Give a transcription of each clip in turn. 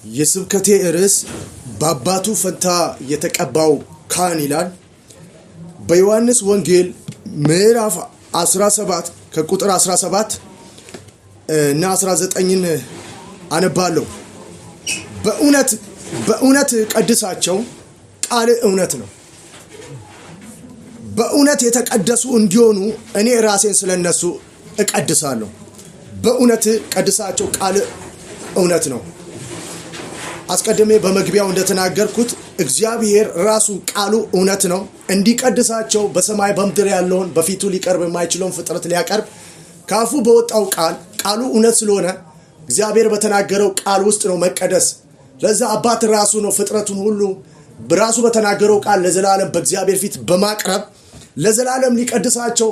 የስብከቴ ርዕስ በአባቱ ፈንታ የተቀባው ካህን ይላል። በዮሐንስ ወንጌል ምዕራፍ 17 ከቁጥር 17 እና 19ን አነባለሁ። በእውነት ቀድሳቸው፣ ቃል እውነት ነው። በእውነት የተቀደሱ እንዲሆኑ እኔ ራሴን ስለነሱ እቀድሳለሁ። በእውነት ቀድሳቸው፣ ቃል እውነት ነው። አስቀድሜ በመግቢያው እንደተናገርኩት እግዚአብሔር ራሱ ቃሉ እውነት ነው። እንዲቀድሳቸው በሰማይ በምድር ያለውን በፊቱ ሊቀርብ የማይችለውን ፍጥረት ሊያቀርብ ካፉ በወጣው ቃሉ እውነት ስለሆነ እግዚአብሔር በተናገረው ቃል ውስጥ ነው መቀደስ። ለዛ አባት ራሱ ነው ፍጥረቱን ሁሉ በራሱ በተናገረው ቃል ለዘላለም በእግዚአብሔር ፊት በማቅረብ ለዘላለም ሊቀድሳቸው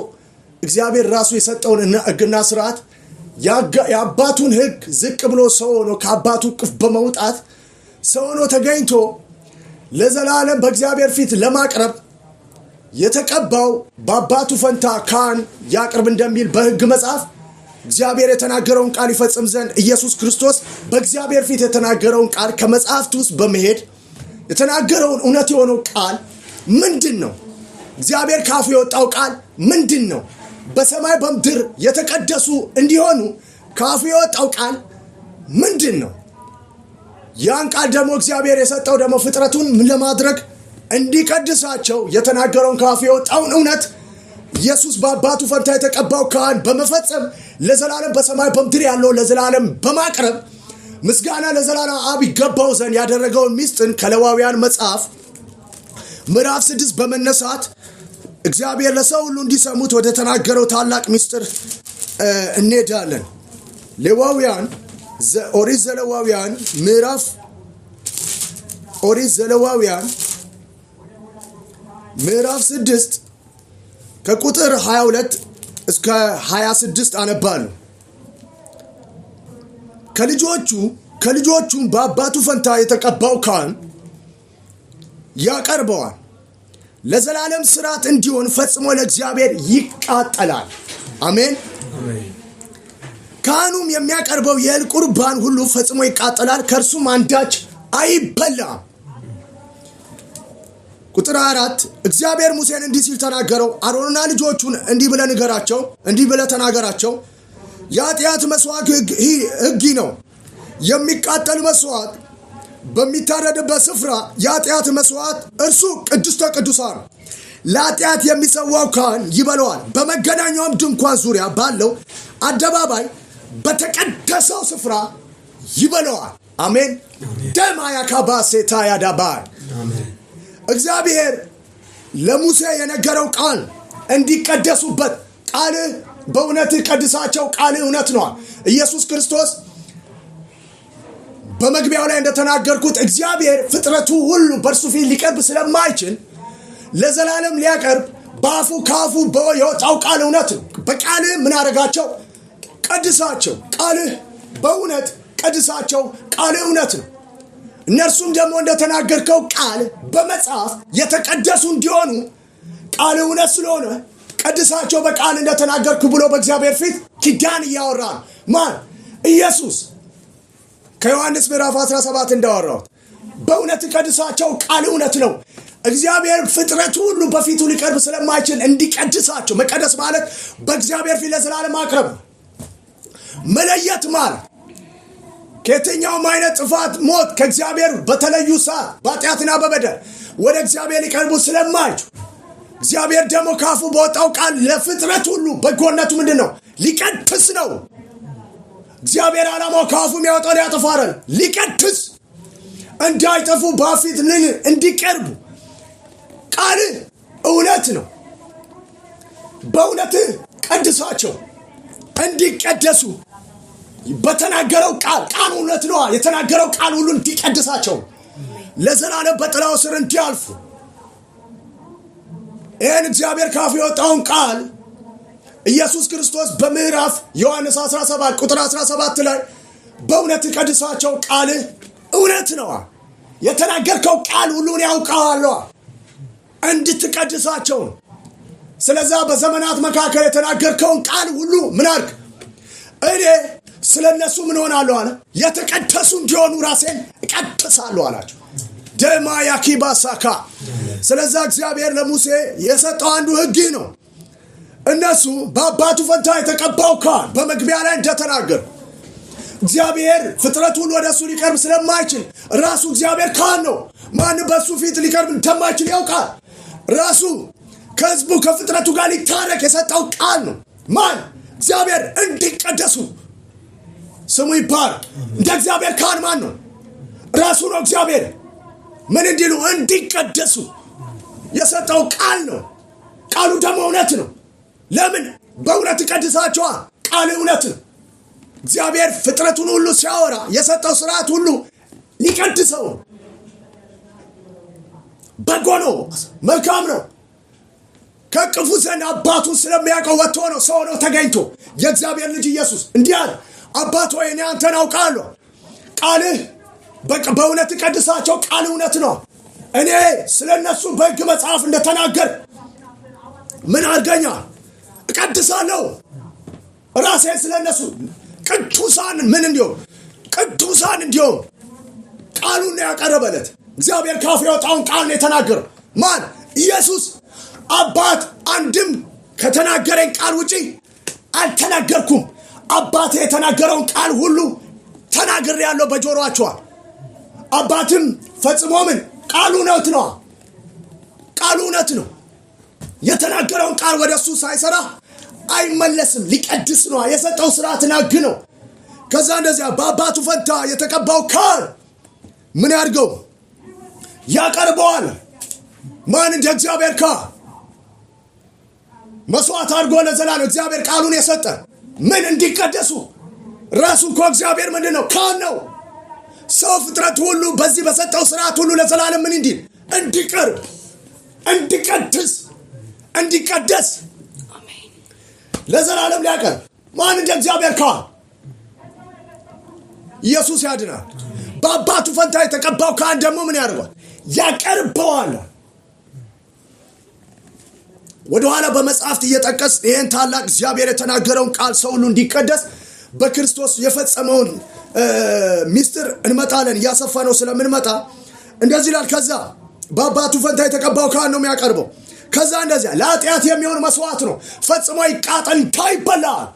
እግዚአብሔር ራሱ የሰጠውን ሕግና ስርዓት የአባቱን ሕግ ዝቅ ብሎ ሰው ሆኖ ከአባቱ እቅፍ በመውጣት ሰው ሆኖ ተገኝቶ ለዘላለም በእግዚአብሔር ፊት ለማቅረብ የተቀባው በአባቱ ፈንታ ካህን ያቅርብ እንደሚል በሕግ መጽሐፍ እግዚአብሔር የተናገረውን ቃል ይፈጽም ዘንድ ኢየሱስ ክርስቶስ በእግዚአብሔር ፊት የተናገረውን ቃል ከመጽሐፍት ውስጥ በመሄድ የተናገረውን እውነት የሆነው ቃል ምንድን ነው? እግዚአብሔር ካፉ የወጣው ቃል ምንድን ነው? በሰማይ በምድር የተቀደሱ እንዲሆኑ ካፉ የወጣው ቃል ምንድን ነው? ያን ቃል ደግሞ እግዚአብሔር የሰጠው ደግሞ ፍጥረቱን ለማድረግ እንዲቀድሳቸው የተናገረውን ካፉ የወጣውን እውነት ኢየሱስ በአባቱ ፈንታ የተቀባው ካህን በመፈጸም ለዘላለም በሰማይ በምድር ያለው ለዘላለም በማቅረብ ምስጋና ለዘላለም አብ ይገባው ዘንድ ያደረገውን ምስጢር ከሌዋውያን መጽሐፍ ምዕራፍ 6 በመነሳት እግዚአብሔር ለሰው ሁሉ እንዲሰሙት ወደ ተናገረው ታላቅ ምስጢር እንሄዳለን። ሌዋውያን ኦሪት ዘሌዋውያን ምዕራፍ 6 ከቁጥር 22 እስከ 26 አነባለሁ። ከልጆቹም በአባቱ ፈንታ የተቀባው ካህን ያቀርበዋል። ለዘላለም ስርዓት እንዲሆን ፈጽሞ ለእግዚአብሔር ይቃጠላል። አሜን። ካህኑም የሚያቀርበው የእህል ቁርባን ሁሉ ፈጽሞ ይቃጠላል፣ ከእርሱም አንዳች አይበላም። ቁጥር 4 እግዚአብሔር ሙሴን እንዲህ ሲል ተናገረው። አሮንና ልጆቹን እንዲህ ብለህ ተናገራቸው፣ የኃጢአት መስዋዕት ሕግ ነው። የሚቃጠል መስዋዕት በሚታረድበት ስፍራ የኃጢአት መስዋዕት እርሱ ቅድስተ ቅዱሳን ነው። ለኃጢአት የሚሰዋው ካህን ይበለዋል። በመገናኛውም ድንኳን ዙሪያ ባለው አደባባይ በተቀደሰው ስፍራ ይበለዋል። አሜን። ደም አያካባሴታ ያዳባል። እግዚአብሔር ለሙሴ የነገረው ቃል እንዲቀደሱበት ቃል በእውነት ቀድሳቸው፣ ቃል እውነት ነው። ኢየሱስ ክርስቶስ በመግቢያው ላይ እንደተናገርኩት እግዚአብሔር ፍጥረቱ ሁሉ በእርሱ ፊት ሊቀርብ ስለማይችል ለዘላለም ሊያቀርብ ካፉ የወጣው ቃል እውነት ነው። በቃል ምን አደረጋቸው? ቀድሳቸው። ቃልህ በእውነት ቀድሳቸው፣ ቃል እውነት ነው። እነርሱም ደግሞ እንደተናገርከው ቃል በመጽሐፍ የተቀደሱ እንዲሆኑ ቃል እውነት ስለሆነ ቀድሳቸው በቃል እንደተናገርኩ ብሎ በእግዚአብሔር ፊት ኪዳን እያወራ ነው። ማን? ኢየሱስ። ከዮሐንስ ምዕራፍ 17 እንዳወራሁት በእውነት ቀድሳቸው፣ ቃል እውነት ነው። እግዚአብሔር ፍጥረቱ ሁሉ በፊቱ ሊቀርብ ስለማይችል እንዲቀድሳቸው፣ መቀደስ ማለት በእግዚአብሔር ፊት ለዘላለም ማቅረብ፣ መለየት ማለት ከየትኛውም አይነት ጥፋት፣ ሞት ከእግዚአብሔር በተለዩ ሰዓት በኃጢአትና በበደል ወደ እግዚአብሔር ሊቀርቡ ስለማይችሉ እግዚአብሔር ደግሞ ካፉ በወጣው ቃል ለፍጥረት ሁሉ በጎነቱ ምንድን ነው? ሊቀድስ ነው። እግዚአብሔር ዓላማው ካፉ የሚያወጣው ሊያጠፋረን ሊቀድስ፣ እንዳይጠፉ በፊት እንዲቀርቡ ቃል እውነት ነው። በእውነት ቀድሳቸው እንዲቀደሱ በተናገረው ቃል እውነት ነው። የተናገረው ቃል ሁሉ እንዲቀድሳቸው ለዘላለም በጥላው ስር እንዲያልፉ ይህን እግዚአብሔር ካፉ የወጣውን ቃል ኢየሱስ ክርስቶስ በምዕራፍ ዮሐንስ 17 ቁጥር 17 ላይ በእውነት ቀድሳቸው፣ ቃል እውነት ነው። የተናገርከው ቃል ሁሉን ያውቃለሁ እንድትቀድሳቸው። ስለዛ በዘመናት መካከል የተናገርከውን ቃል ሁሉ ምን አድርግ? እኔ ስለነሱ ምን ሆናለሁ አለ? የተቀደሱ እንዲሆኑ ራሴን እቀድሳለሁ አላቸው። ደማያኪባሳካ ስለዚህ እግዚአብሔር ለሙሴ የሰጠው አንዱ ሕግ ነው። እነሱ በአባቱ ፈንታ የተቀባው ካህን በመግቢያ ላይ እንደተናገር እግዚአብሔር ፍጥረት ሁሉ ወደሱ ሊቀርብ ስለማይችል ራሱ እግዚአብሔር ካህን ነው። ማን በሱ ፊት ሊቀርብ እንደማይችል ያውቃል። ራሱ ከሕዝቡ ከፍጥረቱ ጋር ሊታረቅ የሰጠው ቃል ነው። ማን? እግዚአብሔር እንዲቀደሱ ስሙ ይባረክ። እንደ እግዚአብሔር ካህን ማን ነው? ራሱ ነው። እግዚአብሔር ምን እንዲሉ እንዲቀደሱ የሰጠው ቃል ነው። ቃሉ ደግሞ እውነት ነው። ለምን? በእውነት ይቀድሳቸዋል። ቃል እውነት ነው። እግዚአብሔር ፍጥረቱን ሁሉ ሲያወራ የሰጠው ስርዓት ሁሉ ሊቀድሰው በጎ ነው፣ መልካም ነው። ከቅፉ ዘንድ አባቱን ስለሚያውቀው ወጥቶ ነው ሰው ነው ተገኝቶ የእግዚአብሔር ልጅ ኢየሱስ እንዲህ አለ፣ አባት ሆይ እኔ አንተን አውቃለሁ፣ ቃልህ በእውነት ይቀድሳቸው፣ ቃል እውነት ነው። እኔ ስለነሱ በሕግ መጽሐፍ እንደተናገር ምን አድርገኛል? እቀድሳለሁ። ራሴ ስለነሱ ቅዱሳን ምን እንዲሆን ቅዱሳን እንዲሆን ቃሉን ያቀረበለት እግዚአብሔር ካፉ የወጣውን ቃል ነው የተናገረው። ማን? ኢየሱስ። አባት አንድም ከተናገረኝ ቃል ውጪ አልተናገርኩም፣ አባቴ የተናገረውን ቃል ሁሉ ተናግሬያለሁ በጆሮአቸዋል። አባትም ፈጽሞ ምን ቃሉ እውነት ነው፣ ቃሉ እውነት ነው። የተናገረውን ቃል ወደሱ ሳይሰራ አይመለስም፣ ሊቀድስ ነው። የሰጠው ስርዓትና ሕግ ነው። ከዛ እንደዚያ በአባቱ ፈንታ የተቀባው ካህን ምን ያድርገው? ያቀርበዋል። ማን? እንደ እግዚአብሔር ካህን መስዋዕት አድርጎ ለዘላለም እግዚአብሔር ቃሉን የሰጠ ምን እንዲቀደሱ። ራሱ እኮ እግዚአብሔር ምንድን ነው? ካህን ነው። ሰው ፍጥረት ሁሉ በዚህ በሰጠው ስርዓት ሁሉ ለዘላለም ምን እንዲል? እንዲቀርብ፣ እንዲቀድስ፣ እንዲቀደስ ለዘላለም ሊያቀርብ። ማን? እንደ እግዚአብሔር ካህን ኢየሱስ ያድናል። በአባቱ ፈንታ የተቀባው ካህን ደግሞ ምን ያደርገዋል? ያቀርበዋል። ወደኋላ በመጽሐፍት እየጠቀስ ይህን ታላቅ እግዚአብሔር የተናገረውን ቃል ሰው ሁሉ እንዲቀደስ በክርስቶስ የፈጸመውን ሚስጥር እንመጣለን። እያሰፋ ነው ስለምንመጣ እንደዚህ ይላል። ከዛ በአባቱ ፈንታ የተቀባው ካህን ነው የሚያቀርበው። ከዛ እንደዚያ ለኃጢአት የሚሆን መስዋዕት ነው፣ ፈጽሞ ይቃጠል ይበላል።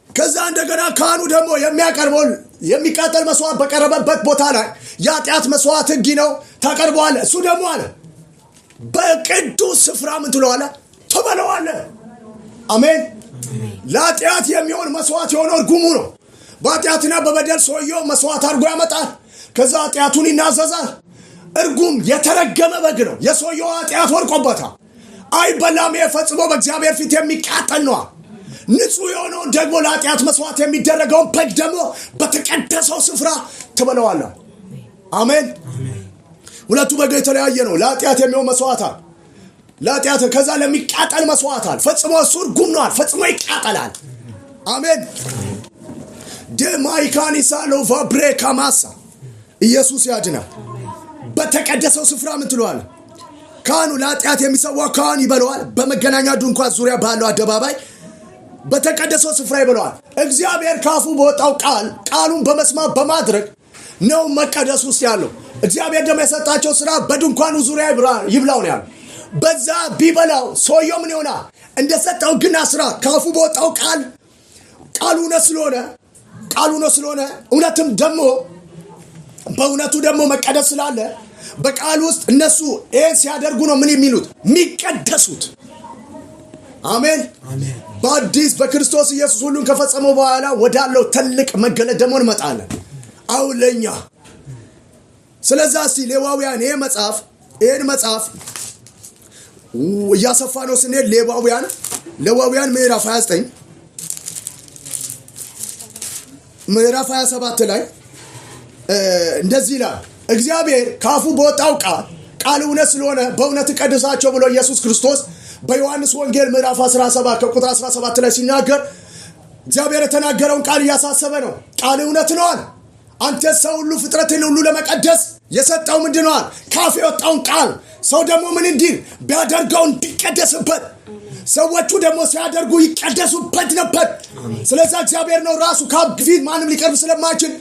ከዛ እንደገና ካህኑ ደግሞ የሚያቀርበው የሚቃጠል መስዋዕት በቀረበበት ቦታ ላይ የኃጢአት መስዋዕት ሕግ ነው ታቀርበዋለ። እሱ ደግሞ አለ በቅዱስ ስፍራ ምን ትለዋለ? ትበለዋለ። አሜን። ለኃጢአት የሚሆን መስዋዕት የሆነው እርጉሙ ነው። በኃጢአትና በበደል ሰውየው መስዋዕት አድርጎ ያመጣል። ከዛ ኃጢአቱን ይናዘዛል። እርጉም የተረገመ በግ ነው። የሰውየው ኃጢአት ወድቆበታል፣ አይበላም። ፈጽሞ በእግዚአብሔር ፊት የሚቃጠል ነው። ንጹሕ የሆነውን ደግሞ ለኃጢአት መስዋዕት የሚደረገውን በግ ደግሞ በተቀደሰው ስፍራ ትበለዋለ። አሜን። ሁለቱ በግ የተለያየ ነው። ለኃጢአት የሚሆን መስዋዕት አለ፣ ለኃጢአት ከዛ ለሚቃጠል መስዋዕት አለ። ፈጽሞ እሱ እርጉም ነው፣ ፈጽሞ ይቃጠላል። አሜን። ደማይካኒሳ ሎቫብሬ ካማሳ ኢየሱስ ያድናል። በተቀደሰው ስፍራ ምን ትለዋል? ካህኑ ለኃጢአት የሚሰዋው ካህን ይበለዋል። በመገናኛ ድንኳን ዙሪያ ባለው አደባባይ በተቀደሰው ስፍራ ይበለዋል። እግዚአብሔር ካፉ በወጣው ቃሉን በመስማት በማድረግ ነው መቀደስ ውስጥ ያለው። እግዚአብሔር ደግሞ የሰጣቸው ስራ በድንኳኑ ዙሪያ ይብላው ነው ያለው። በዛ ቢበላው ሰውየው ምን ይሆናል? እንደሰጠው ግና ስራ ካፉ በወጣው ቃሉ ነው ስለሆነ እውነትም ደግሞ በእውነቱ ደግሞ መቀደስ ስላለ በቃል ውስጥ እነሱ ይህን ሲያደርጉ ነው ምን የሚሉት? የሚቀደሱት። አሜን። በአዲስ በክርስቶስ ኢየሱስ ሁሉን ከፈጸመው በኋላ ወዳለው ትልቅ መገለጥ ደግሞ እንመጣለን። አሁን ለኛ ስለዛ እስቲ ሌዋውያን ይህን መጽሐፍ እያሰፋ ነው ስንሄድ ሌዋውያን ምዕራፍ 29 ምዕራፍ 27 ላይ እንደዚህ ይላል። እግዚአብሔር ካፉ በወጣው ቃል እውነት ስለሆነ በእውነት ቀድሳቸው ብሎ ኢየሱስ ክርስቶስ በዮሐንስ ወንጌል ምዕራፍ 17 ከቁጥር 17 ላይ ሲናገር እግዚአብሔር የተናገረውን ቃል እያሳሰበ ነው። ቃል እውነት ነው። አንተ ሰው ሁሉ ፍጥረትን ሁሉ ለመቀደስ የሰጠው ምንድን ነው? ካፍ የወጣውን ቃል ሰው ደግሞ ምን እንዲል ቢያደርገው እንዲቀደስበት፣ ሰዎቹ ደግሞ ሲያደርጉ ይቀደሱበት ነበር። ስለዚህ እግዚአብሔር ነው ራሱ ከአብ ፊት ማንም ሊቀርብ ስለማይችል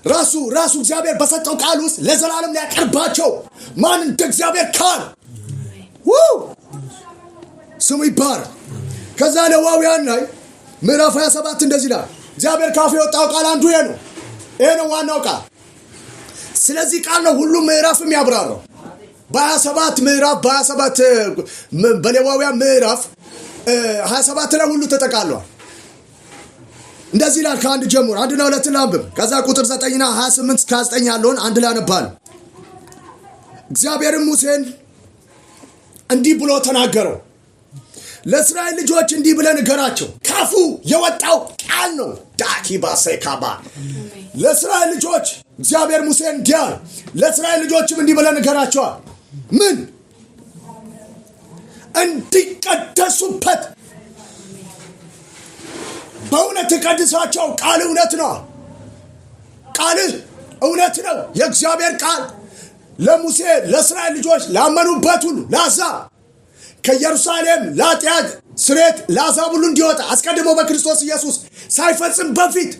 ራሱ እግዚአብሔር በሰጠው ቃል ውስጥ ለዘላለም ሊያቀርባቸው ማን እንደ እግዚአብሔር ካል ስሙ ይባረክ። ከዛ ሌዋውያን ላይ ምዕራፍ 27 እንደዚህ ይላል። እግዚአብሔር ካፍ የወጣው ቃል አንዱ ይሄ ነው ዋናው ቃል። ስለዚህ ቃል ነው ሁሉም ምዕራፍም ያብራራው። በ27 ምዕራፍ በሌዋውያን ምዕራፍ 27 ላይ ሁሉ ተጠቃሏል። እንደዚህ ይላል ከአንድ ጀምሮ 1 እና 2 ላንብብ። ከዛ ቁጥር 9 እና 28 እስከ 29 ያለውን አንድ ላይ አነባለሁ። እግዚአብሔርም ሙሴን እንዲህ ብሎ ተናገረው። ለእስራኤል ልጆች እንዲህ ብለህ ንገራቸው። ካፉ የወጣው ቃል ነው። ዳኪባ ሰይካባ ለእስራኤል ልጆች እግዚአብሔር ሙሴን እንዲህ አለ። ለእስራኤል ልጆችም እንዲህ ብለህ ንገራቸዋል። ምን? እንዲቀደሱበት በእውነት ቀድሳቸው። ቃል እውነት ነው። ቃልህ እውነት ነው። የእግዚአብሔር ቃል ለሙሴ ለእስራኤል ልጆች ላመኑበት ሁሉ ለአሕዛብ ከኢየሩሳሌም ለኃጢአት ስርየት ለአሕዛብ ሁሉ እንዲወጣ አስቀድሞ በክርስቶስ ኢየሱስ ሳይፈጽም በፊት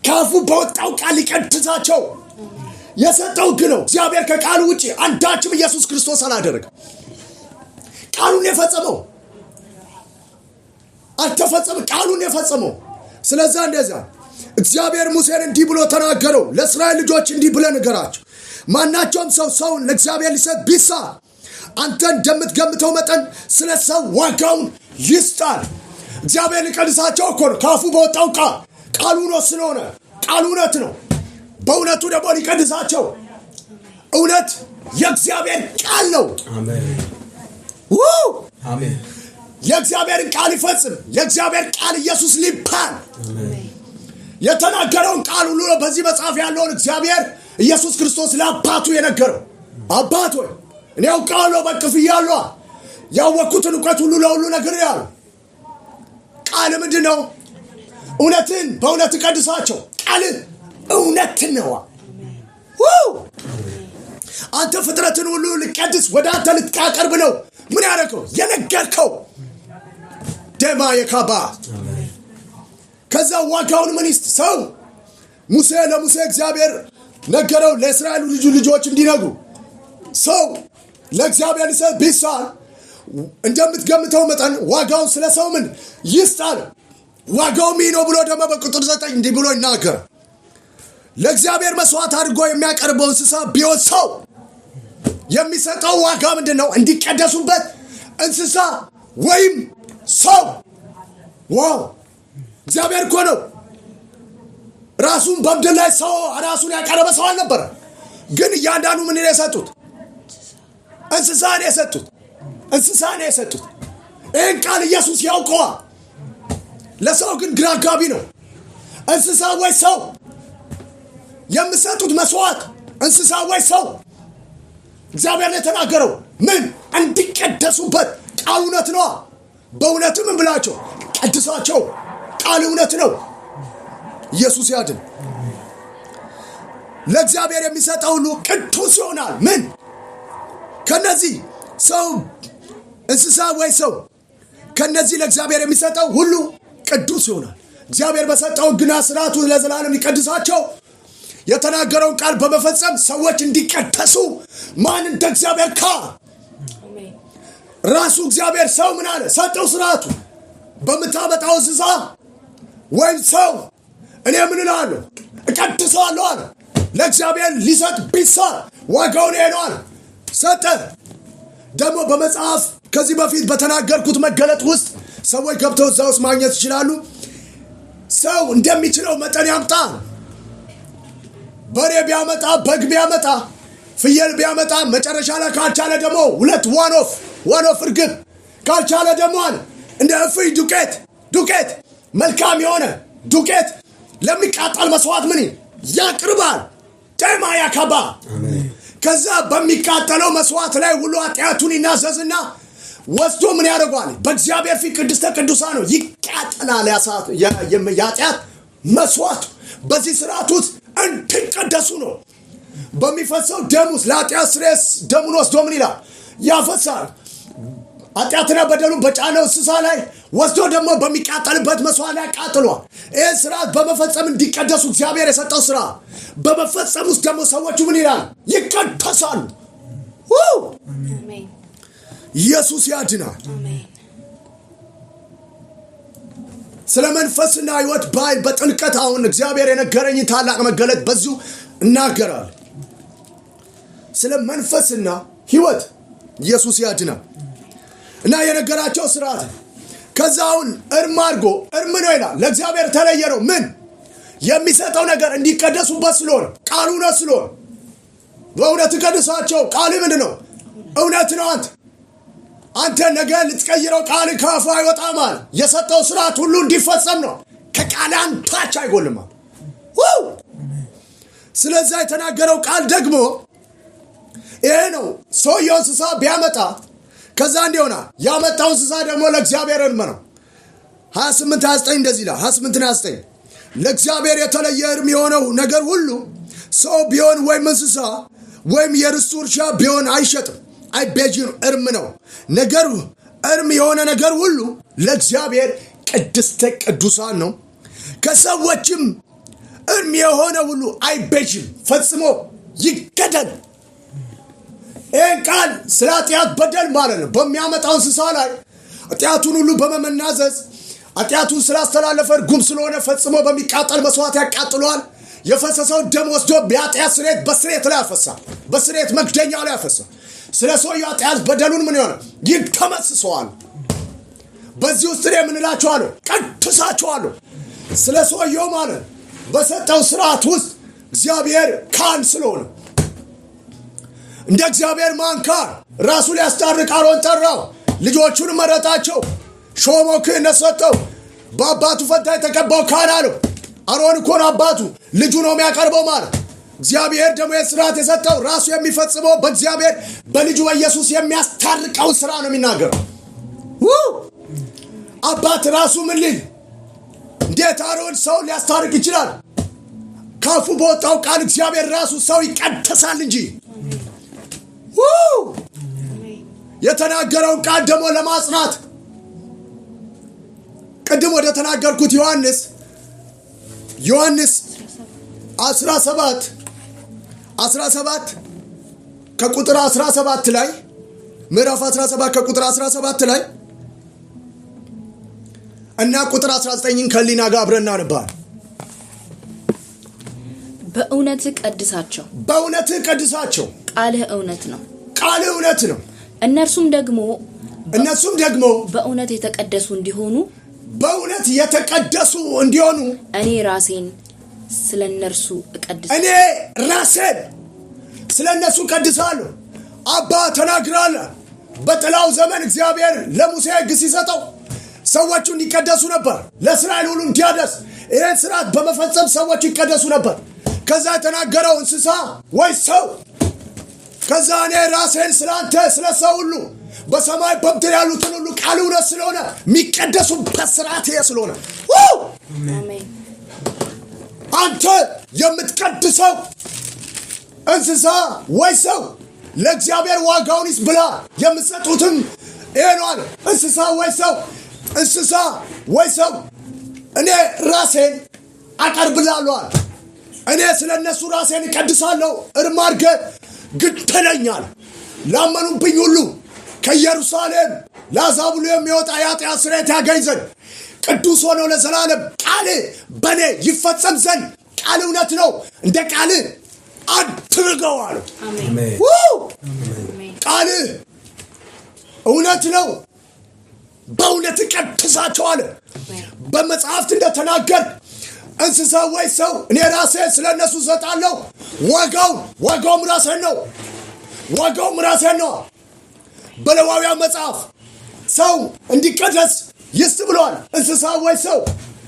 ካፉ በወጣው ቃል ሊቀድሳቸው የሰጠው ሕግ ነው። እግዚአብሔር ከቃሉ ውጪ አንዳችም ኢየሱስ ክርስቶስ አላደረገም። ቃሉን የፈጸመው አልተፈጸመም። ቃሉን የፈጸመው። ስለዚህ እንደዛ እግዚአብሔር ሙሴን እንዲህ ብሎ ተናገረው። ለእስራኤል ልጆች እንዲህ ብለህ ንገራቸው። ማናቸውም ሰውን ለእግዚአብሔር ሊሰጥ ቢሳ አንተ እንደምትገምተው መጠን ስለ ሰው ዋጋውን ይስጣል። እግዚአብሔር ሊቀድሳቸው እኮ ነው። ካፉ በወጣው ቃሉ ነው ስለሆነ ቃሉ እውነት ነው። በእውነቱ ደግሞ ሊቀድሳቸው። እውነት የእግዚአብሔር ቃል ነው። አሜን። የእግዚአብሔርን ቃል ይፈጽም። የእግዚአብሔር ቃል ኢየሱስ ሊባል የተናገረውን ቃል ሁሉ ነው። በዚህ መጽሐፍ ያለውን እግዚአብሔር ኢየሱስ ክርስቶስ ለአባቱ የነገረው። አባት ሆይ እኔ አውቃለሁ፣ በክፍያለሁ፣ ያወቅኩትን እውቀት ሁሉ ለሁሉ ነግሬአለሁ። ቃል ምንድን ነው? እውነትን በእውነት ቀድሳቸው። ቃል እውነት ነው። አንተ ፍጥረትን ሁሉ ልቀድስ ወደ አንተ ልታቀርብ ነው። ምን ያደረገው? የነገርከው ደማ የካባ ከዛ ዋጋውን ምን ይስጥ? ሰው ለሙሴ እግዚአብሔር ነገረው ለእስራኤል ልጆች እንዲነግሩ። ሰው ለእግዚአብሔር ሊሰጥ ቢሳል እንደምትገምተው መጠን ዋጋውን ስለ ሰው ምን ይስጣል? ዋጋው ምን ነው ብሎ ደግሞ በቁጥር 9 እንዲህ ብሎ ይናገር። ለእግዚአብሔር መስዋዕት አድርጎ የሚያቀርበው እንስሳ ቢሆን ሰው የሚሰጠው ዋጋ ምንድን ነው? እንዲቀደሱበት እንስሳ ወይም ሰው። ዋው! እግዚአብሔር እኮ ነው ራሱን በምድር ላይ ሰው ራሱን ያቀረበ ሰው አልነበረ። ግን እያንዳንዱ ምን ነው የሰጡት? እንስሳ ነው የሰጡት። ይህን ቃል ኢየሱስ ያውቀዋል። ለሰው ግን ግራ አጋቢ ነው። እንስሳ ወይ ሰው? የምሰጡት መስዋዕት እንስሳ ወይ ሰው? እግዚአብሔር የተናገረው ምን? እንዲቀደሱበት። ቃል እውነት ነው። በእውነትም ብላቸው ቀድሳቸው። ቃል እውነት ነው። ኢየሱስ ያድን። ለእግዚአብሔር የሚሰጠው ሁሉ ቅዱስ ይሆናል። ምን? ከነዚህ ሰው፣ እንስሳ ወይ ሰው፣ ከነዚህ ለእግዚአብሔር የሚሰጠው ሁሉ ቅዱስ ይሆናል። እግዚአብሔር በሰጠው ሕግና ሥርዓቱ ለዘላለም ሊቀድሳቸው የተናገረውን ቃል በመፈጸም ሰዎች እንዲቀደሱ ማን እንደ እግዚአብሔር ራሱ እግዚአብሔር ሰው ምን አለ? ሰጠው ሥርዓቱ። በምታመጣው እንስሳ ወይም ሰው እኔ ምን እላለሁ? እቀድሰዋለሁ አለ። ለእግዚአብሔር ሊሰጥ ቢሳል ዋጋውን ይሄ ነው አለ። ሰጠ። ደግሞ በመጽሐፍ ከዚህ በፊት በተናገርኩት መገለጥ ውስጥ ሰዎች ገብተው እዛ ውስጥ ማግኘት ይችላሉ። ሰው እንደሚችለው መጠን ያምጣ። በሬ ቢያመጣ፣ በግ ቢያመጣ፣ ፍየል ቢያመጣ፣ መጨረሻ ላይ ካልቻለ ደግሞ 2 ዋኖፍ እርግብ፣ ካልቻለ ደግሞ አለ እንደ እፍኝ ዱቄት መልካም የሆነ ዱቄት ለሚቃጠል መስዋዕት ምን ያቅርባል? ደማ ያካባ። ከዛ በሚቃጠለው መስዋዕት ላይ ሁሉ ኃጢአቱን ይናዘዝና ወስዶ ምን ያደርገዋል? በእግዚአብሔር ፊት ቅድስተ ቅዱሳን ነው ይቃጠላል። የኃጢአት መስዋዕቱ በዚህ ስርዓት ውስጥ እንዲቀደሱ ነው። በሚፈሰው ደም ውስጥ ለኃጢአት ስርየት ደሙን ወስዶ ምን ይላል? ያፈሳል። ኃጢአትና በደሉን በጫነው እንስሳ ላይ ወስዶ ደግሞ በሚቃጠልበት መስዋዕት ላይ አቃጥሏል። ይህ ስርዓት በመፈጸም እንዲቀደሱ እግዚአብሔር የሰጠው ስራ በመፈጸም ውስጥ ደግሞ ሰዎቹ ምን ይላል? ይቀደሳሉ። ኢየሱስ ያድናል። ስለ መንፈስና ሕይወት በጥልቀት አሁን እግዚአብሔር የነገረኝ ታላቅ መገለጥ በዚሁ እናገራለሁ። ስለ መንፈስና ሕይወት ኢየሱስ ያድናል እና የነገራቸው ስርዓት ከዛውን እርም አድርጎ እርም ነው ይላል። ለእግዚአብሔር ተለየ ነው። ምን የሚሰጠው ነገር እንዲቀደሱበት ስለሆነ ቃሉ ነው ስለሆነ በእውነት ቀድሳቸው። ቃል ምንድን ነው? እውነት ነው። አንተ ነገ ልትቀይረው ቃል ካፉ አይወጣም አለ። የሰጠው ስርዓት ሁሉ እንዲፈጸም ነው። ከቃል አንዳች አይጎልም። ስለዚህ የተናገረው ቃል ደግሞ ይሄ ነው። ሰውየው እንስሳ ቢያመጣ ከዛ እንዲሆና ያመጣው እንስሳ ደግሞ ለእግዚአብሔር እርም ነው። 28:29 እንደዚህ ይላል። 28:29 ለእግዚአብሔር የተለየ እርም የሆነው ነገር ሁሉ ሰው ቢሆን ወይም እንስሳ ወይም የርስቱ እርሻ ቢሆን አይሸጥም፣ አይቤዥም፣ እርም ነው። ነገሩ እርም የሆነ ነገር ሁሉ ለእግዚአብሔር ቅድስተ ቅዱሳን ነው። ከሰዎችም እርም የሆነ ሁሉ አይቤዥም፣ ፈጽሞ ይገደል። ይህን ቃል ስለ ኃጢአት በደል ማለት ነው በሚያመጣው እንስሳ ላይ ኃጢአቱን ሁሉ በመመናዘዝ ኃጢአቱን ስላስተላለፈ እርጉም ስለሆነ ፈጽሞ በሚቃጠል መስዋዕት ያቃጥለዋል። የፈሰሰውን ደም ወስዶ በኃጢአት ስርየት በስርየት ላይ ያፈሳል፣ በስርየት መክደኛ ላይ ያፈሳል። ስለ ሰውየው ኃጢአት በደሉን ምን ይሆናል? ይተመስሰዋል። በዚህ ውስጥ እኔ ምን እላችኋለሁ? ቀድሳችኋለሁ። ስለ ሰውየው ማለት በሰጠው ስርዓት ውስጥ እግዚአብሔር ካህን ስለሆነ እንደ እግዚአብሔር ማን ካህን ራሱ ሊያስታርቅ አሮን ጠራው፣ ልጆቹን መረጣቸው፣ ሾሞ ክህነት ሰጠው። በአባቱ ፈንታ የተቀባው ካህን አለው። አሮን እኮ ነው አባቱ፣ ልጁ ነው የሚያቀርበው ማለት። እግዚአብሔር ደግሞ የስርዓት የሰጠው ራሱ የሚፈጽመው በእግዚአብሔር በልጁ በኢየሱስ የሚያስታርቀው ስራ ነው የሚናገረው። አባት ራሱ ምን ሊል እንዴት አሮን ሰው ሊያስታርቅ ይችላል? ካፉ በወጣው ቃል እግዚአብሔር ራሱ ሰው ይቀደሳል እንጂ የተናገረውን ቃል ደግሞ ለማጽናት ቅድም ወደ ተናገርኩት ዮሐንስ 17 ከቁጥር 17 ላይ ምዕራፍ 17 ከቁጥር 17 ላይ እና ቁጥር 19ን ከሊና ጋር አብረን እናነባለን። በእውነት ቀድሳቸው፣ ቃልህ እውነት ነው። እነርሱም ደግሞ በእውነት የተቀደሱ እንዲሆኑ እኔ ራሴን ስለነርሱ እቀድሳለሁ። አባ ተናግራለ። በጥላው ዘመን እግዚአብሔር ለሙሴ ሕግ ሲሰጠው ሰዎቹ እንዲቀደሱ ነበር፣ ለእስራኤል ሁሉ እንዲያደስ። ይህን ስርዓት በመፈጸም ሰዎቹ ይቀደሱ ነበር። ከዛ የተናገረው እንስሳ ወይ ሰው፣ ከዛ እኔ ራሴን ስላንተ ስለ ሰው ሁሉ በሰማይ በምድር ያሉትን ሁሉ ቃል እውነት ስለሆነ የሚቀደሱበት ስርዓት ይሄ ስለሆነ አንተ የምትቀድሰው እንስሳ ወይ ሰው ለእግዚአብሔር ዋጋውን ይስብላ። የምትሰጡትም ይሄ ነው አለ። እንስሳ ወይ ሰው እኔ ራሴን አቀርብላለሁ አለ። እኔ ስለ እነሱ ራሴን እቀድሳለሁ። እርም አድርገህ ግደለኛል። ላመኑብኝ ሁሉ ከኢየሩሳሌም ለአሕዛብ ሁሉ የሚወጣ የኃጢአት ስርየት ያገኝ ዘንድ ቅዱስ ሆነው ለዘላለም ቃል በእኔ ይፈጸም ዘንድ ቃል እውነት ነው፣ እንደ ቃል አድርገው አለ። ቃል እውነት ነው፣ በእውነት ቀድሳቸው አለ። በመጽሐፍት እንደተናገር እንስሳ ወይ ሰው እኔ ራሴ ስለ እነሱ እሰጣለሁ። ዋጋውም ራሴን ነው። በሌዋውያን መጽሐፍ ሰው እንዲቀደስ ይስጥ ብለዋል። እንስሳ ወይ ሰው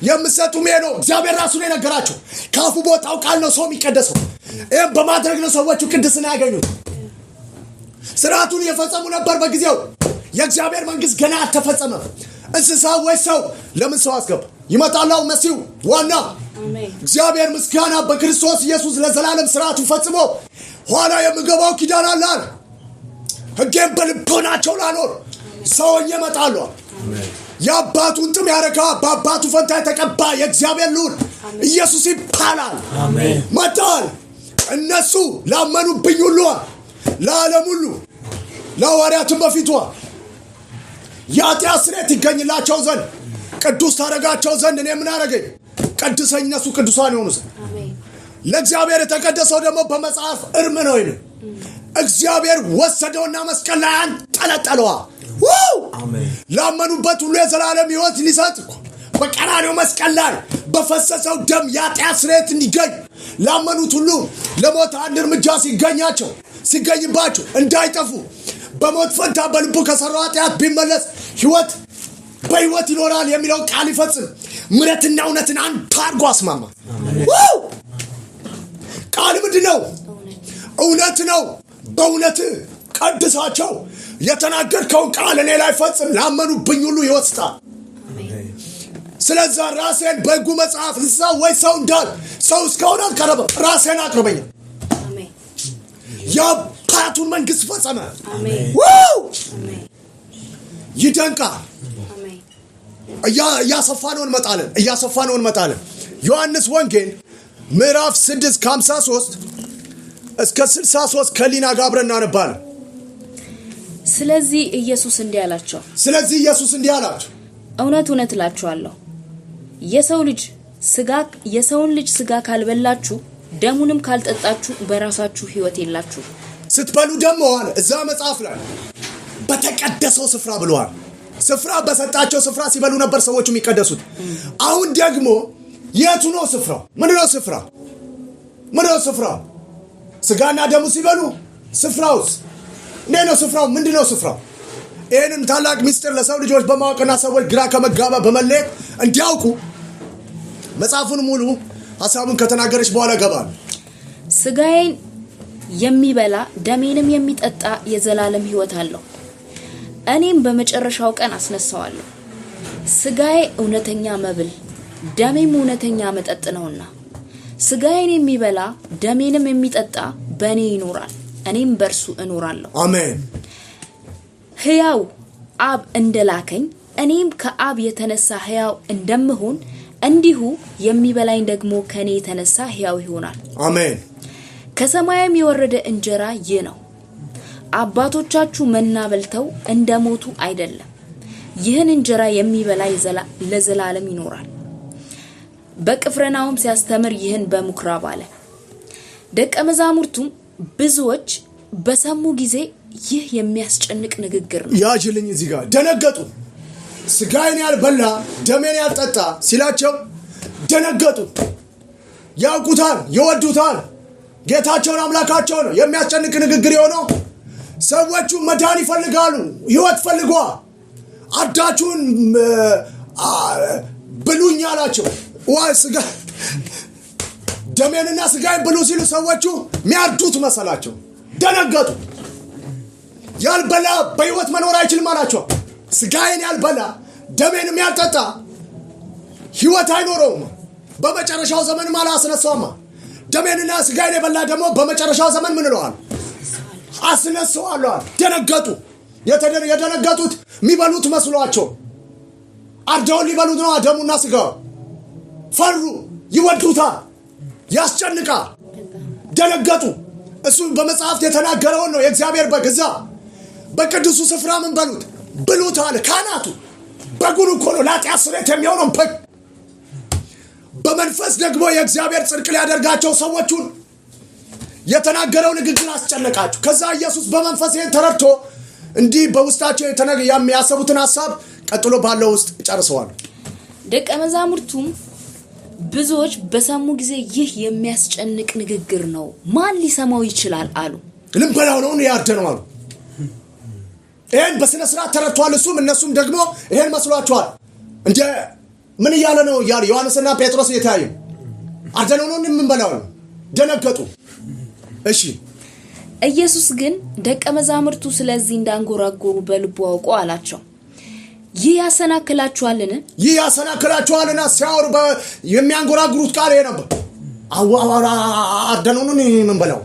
የምሰጡ ነው። እግዚአብሔር ራሱ ነው የነገራቸው። ካፉ በወጣው ቃል ነው ሰው የሚቀደሰው። ይህም በማድረግ ነው ሰዎቹ ቅድስና ያገኙት። ስርዓቱን እየፈጸሙ ነበር በጊዜው። የእግዚአብሔር መንግስት ገና አልተፈጸመም። እንስሳ ወይ ሰው ለምን ሰው አስገባ? ይመጣላው መሲሁ ዋና እግዚአብሔር ምስጋና በክርስቶስ ኢየሱስ ለዘላለም ስርዓቱ ፈጽሞ ኋላ የምገባው ኪዳን አለ። ሕጌን በልቦናቸው ላኖር ሰውዬ እመጣለሁ። የአባቱን ጥም ያረካ በአባቱ ፈንታ የተቀባ የእግዚአብሔር ልዑል ኢየሱስ ይባላል። መጣል እነሱ ላመኑብኝ ሁሉ ለዓለም ሁሉ ለሐዋርያትም በፊቷ የኃጢአት ስርየት ይገኝላቸው ዘንድ ቅዱስ ታደርጋቸው ዘንድ እኔ ምን አደረገኝ? ቀድሰኝ እነሱ ቅዱሳን የሆኑ ዘንድ። ለእግዚአብሔር የተቀደሰው ደግሞ በመጽሐፍ እርም ነው ይል እግዚአብሔር ወሰደውና መስቀል ላይ አንጠለጠለዋ። ላመኑበት ሁሉ የዘላለም ሕይወት ሊሰጥ በቀራንዮ መስቀል ላይ በፈሰሰው ደም የኃጢአት ስርየት እንዲገኝ ላመኑት ሁሉ ለሞት አንድ እርምጃ ሲገኝባቸው እንዳይጠፉ በሞት ፈንታ በልቡ ከሰራው ኃጢአት ቢመለስ በሕይወት ይኖራል የሚለው ቃል ይፈጽም ምሕረትና እውነትን አንድ አድርጎ አስማማ። ቃል ምንድን ነው? እውነት ነው። በእውነት ቀድሳቸው የተናገርከውን ቃል እኔ ላይ ፈጽም ላመኑብኝ ሁሉ ሕይወት ስጣ። ስለዛ ራሴን በሕጉ መጽሐፍ እንስሳ ወይ ሰው እንዳል ሰው እስካሁን አልቀረበም። ራሴን አቅርበኝ። የአባቱን መንግሥት ፈጸመ። ይደንቃል። እያሰፋነው እንመጣለን። ዮሐንስ ወንጌል ምዕራፍ 6 ከ53 እስከ 63 ከሊና ጋር አብረን እናነባለን። ስለዚህ ኢየሱስ እንዲህ አላቸው፣ እውነት እውነት እላችኋለሁ የሰውን ልጅ ስጋ ካልበላችሁ ደሙንም ካልጠጣችሁ በራሳችሁ ሕይወት የላችሁ። ስትበሉ ደግሞ አለ እዛ መጽሐፍ ላይ በተቀደሰው ስፍራ ብለዋል። ስፍራ በሰጣቸው ስፍራ ሲበሉ ነበር ሰዎቹ የሚቀደሱት። አሁን ደግሞ የቱ ነው ስፍራው? ምንድነው ስፍራው? ስጋና ደሙ ሲበሉ ስፍራውስ ነው ስፍራው? ምንድነው ስፍራው? ይህንን ታላቅ ሚስጥር ለሰው ልጆች በማወቅና ሰዎች ግራ ከመጋባ በመለየት እንዲያውቁ መጽሐፉን ሙሉ ሐሳቡን ከተናገረች በኋላ ገባል። ስጋዬን የሚበላ ደሜንም የሚጠጣ የዘላለም ሕይወት አለው፣ እኔም በመጨረሻው ቀን አስነሳዋለሁ። ስጋዬ እውነተኛ መብል ደሜም እውነተኛ መጠጥ ነውና ስጋዬን የሚበላ ደሜንም የሚጠጣ በእኔ ይኖራል፣ እኔም በእርሱ እኖራለሁ። አሜን። ሕያው አብ እንደላከኝ እኔም ከአብ የተነሳ ሕያው እንደምሆን እንዲሁ የሚበላኝ ደግሞ ከእኔ የተነሳ ሕያው ይሆናል። አሜን። ከሰማይም የወረደ እንጀራ ይህ ነው። አባቶቻችሁ መና በልተው እንደሞቱ አይደለም፣ ይህን እንጀራ የሚበላ ለዘላለም ይኖራል። በቅፍርናሆም ሲያስተምር ይህን በምኩራብ አለ። ደቀ መዛሙርቱም ብዙዎች በሰሙ ጊዜ ይህ የሚያስጨንቅ ንግግር ነው ያጅልኝ እዚህ ጋር ደነገጡ። ስጋዬን ያልበላ ደሜን ያልጠጣ ሲላቸው ደነገጡ። ያውቁታል፣ ይወዱታል፣ ጌታቸውን አምላካቸው ነው። የሚያስጨንቅ ንግግር የሆነው ሰዎቹ መዳን ይፈልጋሉ፣ ሕይወት ፈልጓ አዳችሁን ብሉኝ አላቸው። ስጋ ደሜንና ስጋዬን ብሉ ሲሉ ሰዎቹ የሚያርዱት መሰላቸው። ደነገጡ። ያልበላ በሕይወት መኖር አይችልም አላቸው። ስጋዬን ያልበላ ደሜንም ያልጠጣ ሕይወት አይኖረውም፣ በመጨረሻው ዘመን አላስነሳውም። ደሜንና ስጋዬን የበላ ደግሞ በመጨረሻው ዘመን ምን ይለዋል? አስነሳዋለሁ። ደነገጡ። የደነገጡት የሚበሉት መስሏቸው አርደውን ሊበሉት ነው። ደሙና ስጋው ፈሩ፣ ይወዱታል፣ ያስጨንቃል። ደነገጡ። እሱ በመጽሐፍት የተናገረውን ነው። የእግዚአብሔር በግ እዛ በቅዱሱ ስፍራ ምን በሉት ብሉት አለ። ካህናቱ በጉን እኮ ነው ለኃጢአት ስርየት የሚሆነው በግ። በመንፈስ ደግሞ የእግዚአብሔር ጽድቅ ሊያደርጋቸው ሰዎቹን የተናገረው ንግግር አስጨነቃቸው። ከዛ ኢየሱስ በመንፈስ ይህን ተረድቶ እንዲህ በውስጣቸው የሚያሰቡትን ሐሳብ ቀጥሎ ባለው ውስጥ ጨርሰዋል። ደቀ መዛሙርቱም ብዙዎች በሰሙ ጊዜ ይህ የሚያስጨንቅ ንግግር ነው፣ ማን ሊሰማው ይችላል አሉ። ልንበላው ነው ያርደነው አሉ። ይህን በስነ ስርዓት ተረድቷል። እነሱም ደግሞ ይህን መስሏቸዋል። እንደ ምን እያለ ነው እያሉ ዮሐንስና ጴጥሮስ እየተያዩ አርደነው ነው የምንበላው። ደነገጡ። እሺ ኢየሱስ ግን ደቀ መዛሙርቱ ስለዚህ እንዳንጎራጎሩ በልቡ አውቆ አላቸው፣ ይህ ያሰናክላችኋልን? ሲያወሩ የሚያንጎራጉሩት ቃል ይሄ ነበር። አርደነው ነው የምንበላው።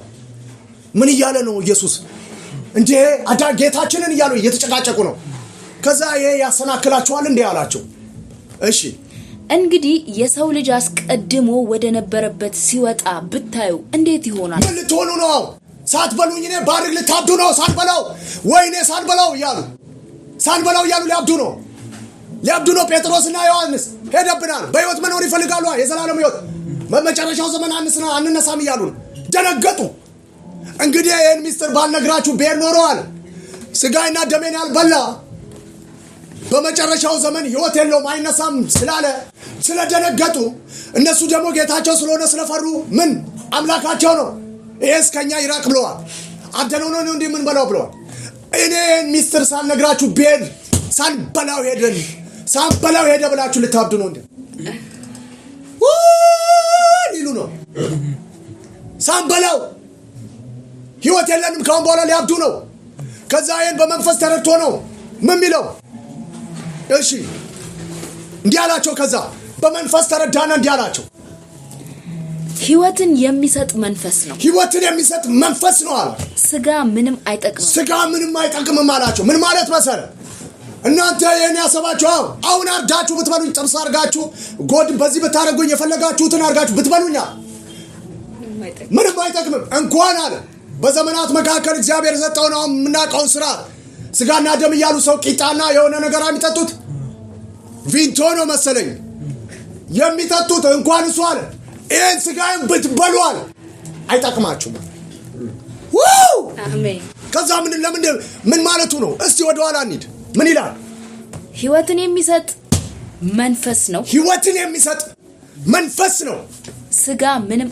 ምን እያለ ነው ኢየሱስ? እንዴ ጌታችንን እያሉ እየተጨቃጨቁ ነው። ከዛ ይሄ ያሰናክላችኋል እንዴ አላቸው። እሺ እንግዲህ የሰው ልጅ አስቀድሞ ወደ ነበረበት ሲወጣ ብታዩ እንዴት ይሆናል? ምን ልትሆኑ ነው? ሳትበሉኝ እኔ ባርግ ልታብዱ ነው? ሳልበላው ወይኔ ሳልበላው እያሉ ሊያብዱ ነው። ጴጥሮስና ዮሐንስ ሄደብናል። በህይወት መኖር ይፈልጋሉ። የዘላለም ህይወት በመጨረሻው ዘመን አንነሳም እያሉ ደነገጡ። እንግዲህ ይህን ሚስጥር ባልነግራችሁ ብሄር ኖሮ አለ ስጋይና ደሜን ያልበላ በመጨረሻው ዘመን ህይወት የለውም አይነሳም ስላለ ስለደነገጡ፣ እነሱ ደግሞ ጌታቸው ስለሆነ ስለፈሩ ምን አምላካቸው ነው ይሄስ ከኛ ይራቅ ብለዋል። አደነው ነው እንዴ ምን በላው ብለዋል። እኔ ሚስጥር ሳልነግራችሁ ብሄር ሳልበላው ሄደ ብላችሁ ልታብዱ ነው እንዴ? ይሉ ነው። ሳንበላው ህይወት የለንም ካሁን በኋላ ሊያብዱ ነው። ከዛ ይሄን በመንፈስ ተረድቶ ነው ምን ሚለው? እሺ እንዲህ አላቸው። ከዛ በመንፈስ ተረዳና እንዲህ አላቸው፣ ህይወትን የሚሰጥ መንፈስ ነው። ህይወትን የሚሰጥ መንፈስ ነው አለ። ስጋ ምንም አይጠቅምም አላቸው። ምን ማለት መሰለ? እናንተ ይሄን ያሰባችሁ አሁን አርዳችሁ ብትበሉኝ፣ ጥብስ አርጋችሁ ጎድ በዚህ ብታረጉኝ፣ የፈለጋችሁትን አርጋችሁ ብትበሉኛ ምንም አይጠቅምም። እንኳን አለ በዘመናት መካከል እግዚአብሔር የሰጠውን አሁን የምናውቀውን ስራ ስጋና ደም እያሉ ሰው ቂጣና የሆነ ነገር የሚጠጡት ቪንቶ ነው መሰለኝ የሚጠጡት። እንኳን እሱ አለ ይሄን ስጋዬን ብትበሉ አለ አይጠቅማችሁም። አሜን። ከዛ ምን ማለቱ ነው? እስቲ ወደ ኋላ እንሂድ። ምን ይላል? ህይወትን የሚሰጥ መንፈስ ነው። ህይወትን የሚሰጥ መንፈስ ነው። ስጋ ምንም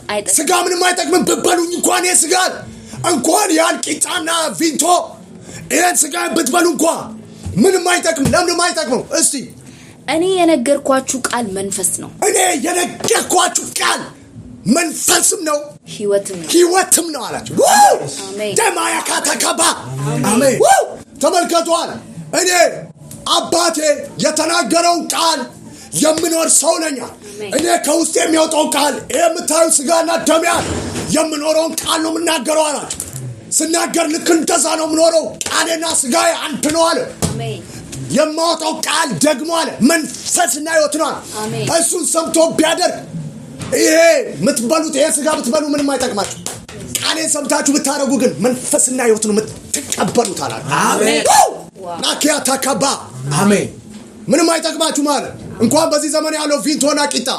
አይጠቅምም። ብትበሉኝ እንኳን ያን ቂጣና ቪንቶ ይሄን ስጋ ብትበሉ እንኳን ምንም አይጠቅም። ለምን አይጠቅመው? እስቲ እኔ የነገርኳችሁ ቃል መንፈስ ነው። እኔ የነገርኳችሁ ቃል መንፈስም ነው ህይወትም ነው አላችሁ። አሜን። ደማያ ካታካባ አሜን። ተመልከቱ አለ እኔ አባቴ የተናገረውን ቃል የምኖር ሰው ነኝ። እኔ ከውስጥ የሚወጣው ቃል የምታዩ ስጋና ደም የምኖረውን ቃል ነው የምናገረው አላችሁ። ስናገር ልክ እንደዛ ነው የምኖረው። ቃሌና ስጋዬ አንድ ነው አለ። አሜን። የማወጣው ቃል ደግሞ አለ መንፈስና ህይወት ነው። እሱን ሰምቶ ቢያደርግ ይሄ የምትበሉት ይሄ ስጋ ብትበሉ ምንም አይጠቅማችሁ። ቃሌን ሰምታችሁ ብታረጉ ግን መንፈስና ህይወት ነው የምትቀበሉት አለ። አሜን። ናኪያ ታካባ አሜን። ምንም አይጠቅማችሁ ማለት እንኳን በዚህ ዘመን ያለው ቪንቶና ቂጣ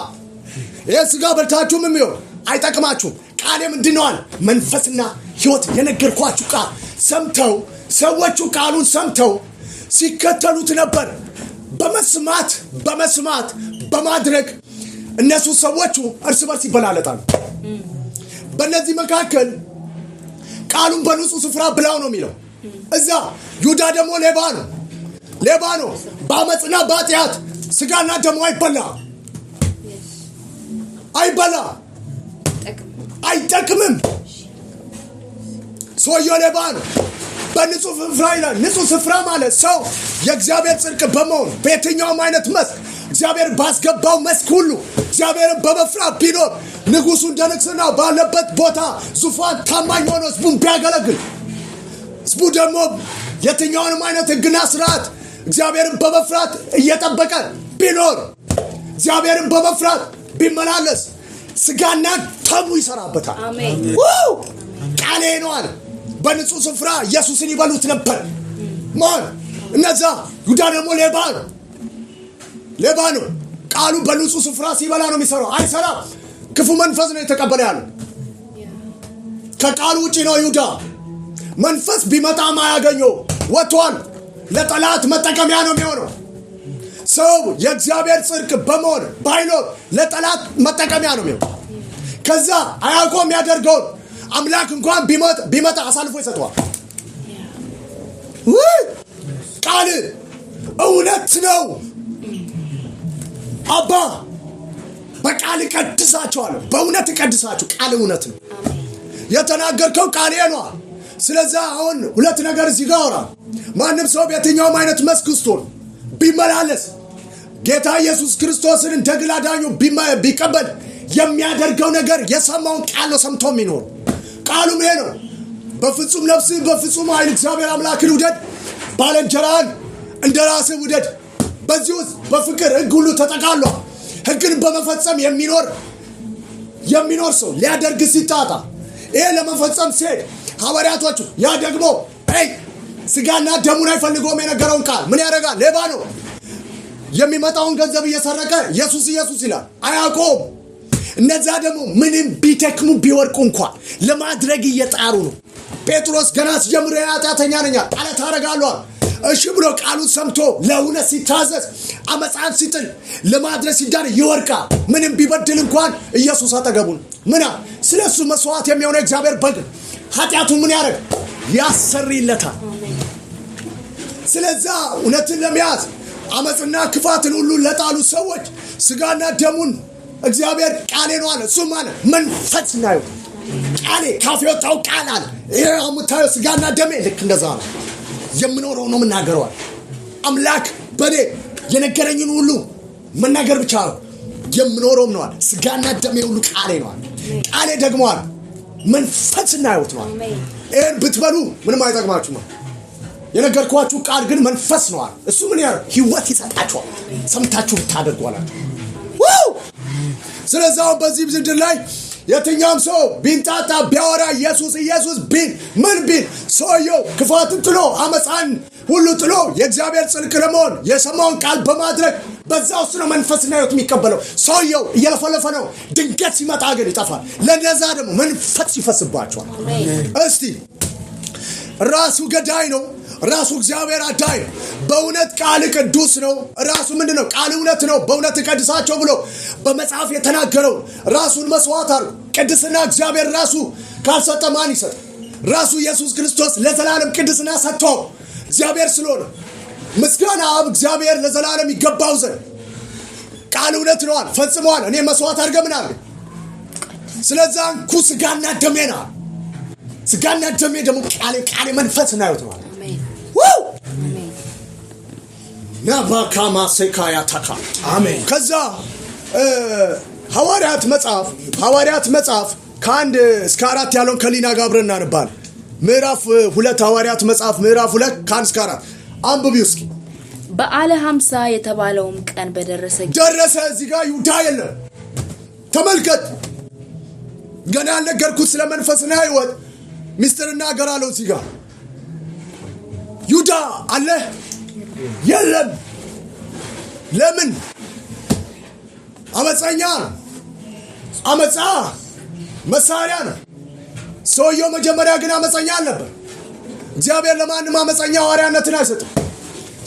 ይሄ ስጋ በልታችሁ ምን ይሆን አይጠቅማችሁም። ቃሌ ምንድነው አለ መንፈስና ህይወት። የነገርኳችሁ ቃል ሰምተው ሰዎቹ ቃሉን ሰምተው ሲከተሉት ነበር። በመስማት በማድረግ እነሱ ሰዎቹ እርስ በርስ ይበላለጣሉ። በእነዚህ መካከል ቃሉን በንጹህ ስፍራ ብላው ነው የሚለው። እዛ ይሁዳ ደግሞ ሌባ ነው። በአመፅና በኃጢአት ስጋና ደሙ አይጠቅምም። ሰውየው ሌባ ነው። በንጹህ ስፍራ ይላል። ንጹህ ስፍራ ማለት ሰው የእግዚአብሔር ጽድቅ በመሆን በየትኛውም አይነት መስክ እግዚአብሔር ባስገባው መስክ ሁሉ እግዚአብሔርን በመፍራት ቢኖር ንጉሱ እንደንግስና ባለበት ቦታ ዙፋን ታማኝ ሆኖ ህዝቡን ቢያገለግል፣ ህዝቡ ደግሞ የትኛውንም አይነት ህግና ስርዓት እግዚአብሔርን በመፍራት እየጠበቀ ቢኖር፣ እግዚአብሔርን በመፍራት ቢመላለስ ስጋና ደሙ ይሰራበታል። አሜን። ቃሌ ነው አለ። በንጹህ ስፍራ ኢየሱስን ይበሉት ነበር። ማን? እነዛ። ይሁዳ ደግሞ ሌባ ነው። ቃሉ በንጹህ ስፍራ ሲበላ ነው የሚሰራው። አይሰራም። ክፉ መንፈስ ነው የተቀበለ ያለው። ከቃሉ ውጪ ነው ይሁዳ። መንፈስ ቢመጣም አያገኘው፣ ወጥቷል። ለጠላት መጠቀሚያ ነው የሚሆነው። ሰው የእግዚአብሔር ጽድቅ በመሆን ባይኖር ለጠላት መጠቀሚያ ነው የሚሆነው። ከዛ አያውቆም ያደርገውን አምላክ እንኳን ቢመጣ አሳልፎ ይሰጠዋል። ቃል እውነት ነው። አባ በቃል እቀድሳቸዋለሁ፣ በእውነት እቀድሳችሁ። ቃል እውነት ነው። የተናገርከው ቃል ነው። ስለዚህ አሁን ሁለት ነገር እዚህ ጋር አወራ። ማንም ሰው በየትኛውም አይነት መስክ ውስጥ ሆኖ ቢመላለስ ጌታ ኢየሱስ ክርስቶስን እንደ ግል አዳኙ ቢቀበል የሚያደርገው ነገር የሰማውን ቃል ነው ሰምቶ የሚኖር። ቃሉም ይሄ ነው። በፍጹም ነፍስህ በፍጹም ኃይል እግዚአብሔር አምላክን ውደድ፣ ባልንጀራህን እንደ ራስህ ውደድ። በዚህ ውስጥ በፍቅር ሕግ ሁሉ ተጠቃሏል። ሕግን በመፈጸም የሚኖር ሰው ሊያደርግ ሲጣጣ ይሄ ለመፈጸም ሲሄድ ሐዋርያቶቹ ያ ደግሞ ስጋና ደሙን አይፈልገውም የነገረውን ቃል ምን ያደርጋል? ሌባ ነው። የሚመጣውን ገንዘብ እየሰረቀ ኢየሱስ ይላል አያውቀውም። እነዛ ደግሞ ምንም ቢተክሙ ቢወርቁ እንኳን ለማድረግ እየጣሩ ነው። ጴጥሮስ ገና ሲጀምር ኃጢአተኛ ነኝ አለ ታረጋለህ። እሺ ብሎ ቃሉን ሰምቶ ለእውነት ሲታዘዝ አመፃን ሲጥል ለማድረግ ሲዳር ይወርቃል። ምንም ቢበድል እንኳን ኢየሱስ አጠገቡ ነው። ስለሱ መስዋዕት የሚሆነው እግዚአብሔር በግ ኃጢአቱን ምን ያደርግ? ያሰርይለታል። ስለዛ እውነትን ለመያዝ አመፅና ክፋትን ሁሉ ለጣሉ ሰዎች ስጋና ደሙን እግዚአብሔር ቃሌ ነው አለ። እሱ ማለት መንፈስ ነው። ቃሌ ካፌ ወጣው ቃል አለ። ይሄ አሙታዮ ስጋና ደሜ ልክ እንደዛ ነው የምኖረው ነው የምናገረው። አምላክ በኔ የነገረኝን ሁሉ መናገር ብቻ ነው የምኖረው ነው አለ። ስጋና ደሜ ሁሉ ቃሌ ነው አለ። ቃሌ ደግሞ አለ መንፈስና ሕይወት ነው አለ። ይሄን ብትበሉ ምንም አይጠቅማችሁም። የነገርኳችሁ ቃል ግን መንፈስ ነው አለ። እሱ ምን ያደርግ? ሕይወት ይሰጣችኋል ሰምታችሁ ብታደርጉ አላችሁ። ስለዚህ በዚህ ምድር ላይ የትኛውም ሰው ቢንጣጣ ቢያወራ ኢየሱስ ቢል ምን ቢል ሰውየው ክፋትን ጥሎ አመፃን ሁሉ ጥሎ የእግዚአብሔር ጽድቅ ለመሆን የሰማውን ቃል በማድረግ በዛ ውስጥ ነው መንፈስና ሕይወት የሚቀበለው። ሰውየው እየለፈለፈ ነው። ድንገት ሲመጣ ግን ይጠፋል። ለነዛ ደግሞ መንፈስ ይፈስባቸዋል። እስቲ ራሱ ገዳይ ነው፣ ራሱ እግዚአብሔር አዳይ ነው። በእውነት ቃል ቅዱስ ነው። ራሱ ምንድነው? ቃል እውነት ነው። በእውነት ቀድሳቸው ብሎ በመጽሐፍ የተናገረው ራሱን መስዋዕት አድርጎ ቅድስና እግዚአብሔር ራሱ ካልሰጠ ማን ይሰጥ? ራሱ ኢየሱስ ክርስቶስ ለዘላለም ቅድስና ሰጥቷል። እግዚአብሔር ስለሆነ ምስጋና አብ እግዚአብሔር ለዘላለም ይገባው ዘንድ ቃል እውነት ነዋል ፈጽመዋል። እኔ መስዋዕት አድርገ ምን አድርገ? ስለዛ እንኩ ስጋና ደሜ ነው። ስጋና ደሜ ደግሞ ቃሌ መንፈስ ነው ያዩት ማለት ናባካማ ሰካያ ታካ አሜን። ከዛ ሐዋርያት መጽሐፍ ከ1 እስከ 4 ያለውን ከሊና ጋር አብረን እናነባለን። ምዕራፍ 2 ሐዋርያት መጽሐፍ ምዕራፍ 2 ከ1 እስከ 4 አንብቢው እስኪ። በዓለ 50 የተባለውም ቀን ደረሰ። እዚህ ጋር ይሁዳ የለም። ተመልከት፣ ገና ያልነገርኩት ስለ መንፈስና ሕይወት ሚስጥርና አገራለሁ። እዚህ ጋር ይሁዳ አለ የለም። ለምን? አመፀኛ ነው። አመፃ መሳሪያ ነው። ሰውየው መጀመሪያ ግን አመፀኛ አልነበር። እግዚአብሔር ለማንም አመፀኛ ሐዋርያነትን አይሰጥም።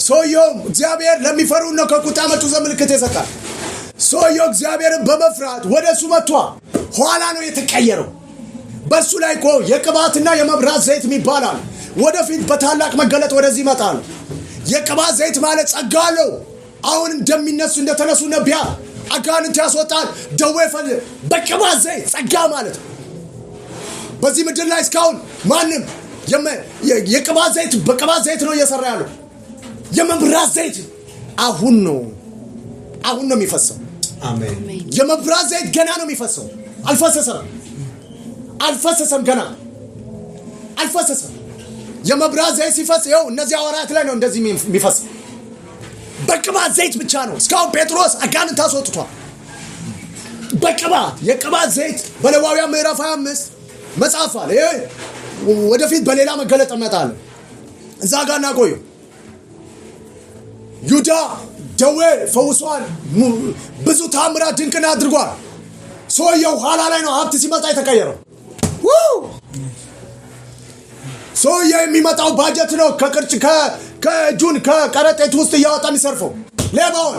ሰውየውም እግዚአብሔር ለሚፈሩ ነው ከቁጣ መጡ ምልክት ይሰጣል። ሰውየው እግዚአብሔርን በመፍራት ወደ እሱ መጥቷል። ኋላ ነው የተቀየረው። በሱ ላይ እኮ የቅባትና የመብራት ዘይት ይባላል። ወደፊት በታላቅ መገለጥ ወደዚህ ይመጣል። የቅባት ዘይት ማለት ጸጋ ነው። አሁን እንደተነሱ ነቢያ አጋንንት ያስወጣል፣ ደዌ ፈል በቅባት ዘይት ጸጋ ማለት ነው። በዚህ ምድር ላይ እስካሁን ማንም የቅባት ዘይት በቅባት ዘይት ነው እየሰራ ያለው። የመብራት ዘይት አሁን ነው የሚፈሰው። አሜን። የመብራት ዘይት ገና ነው የሚፈሰው። አልፈሰሰም ገና አልፈሰሰም። የመብራት ዘይት ሲፈስ ይኸው እነዚህ ሐዋርያት ላይ ነው እንደዚህ የሚፈስ። በቅባት ዘይት ብቻ ነው። እስካሁን ጴጥሮስ አጋንንት አስወጥቷል የቅባት ዘይት በሌዋውያን ምዕራፍ 25 መጽሐፍ አለ። ወደፊት በሌላ መገለጥ መጣለ። እዛ ጋር እናቆዩ። ይሁዳ ደዌ ፈውሷል። ብዙ ታምራት ድንቅና አድርጓል። ሰውየው ኋላ ላይ ነው ሀብት ሲመጣ የተቀየረው። ሰውየው የሚመጣው ባጀት ነው። ከእጁን ከቀረጤት ውስጥ እያወጣ የሚሰርፈው ሌባውን።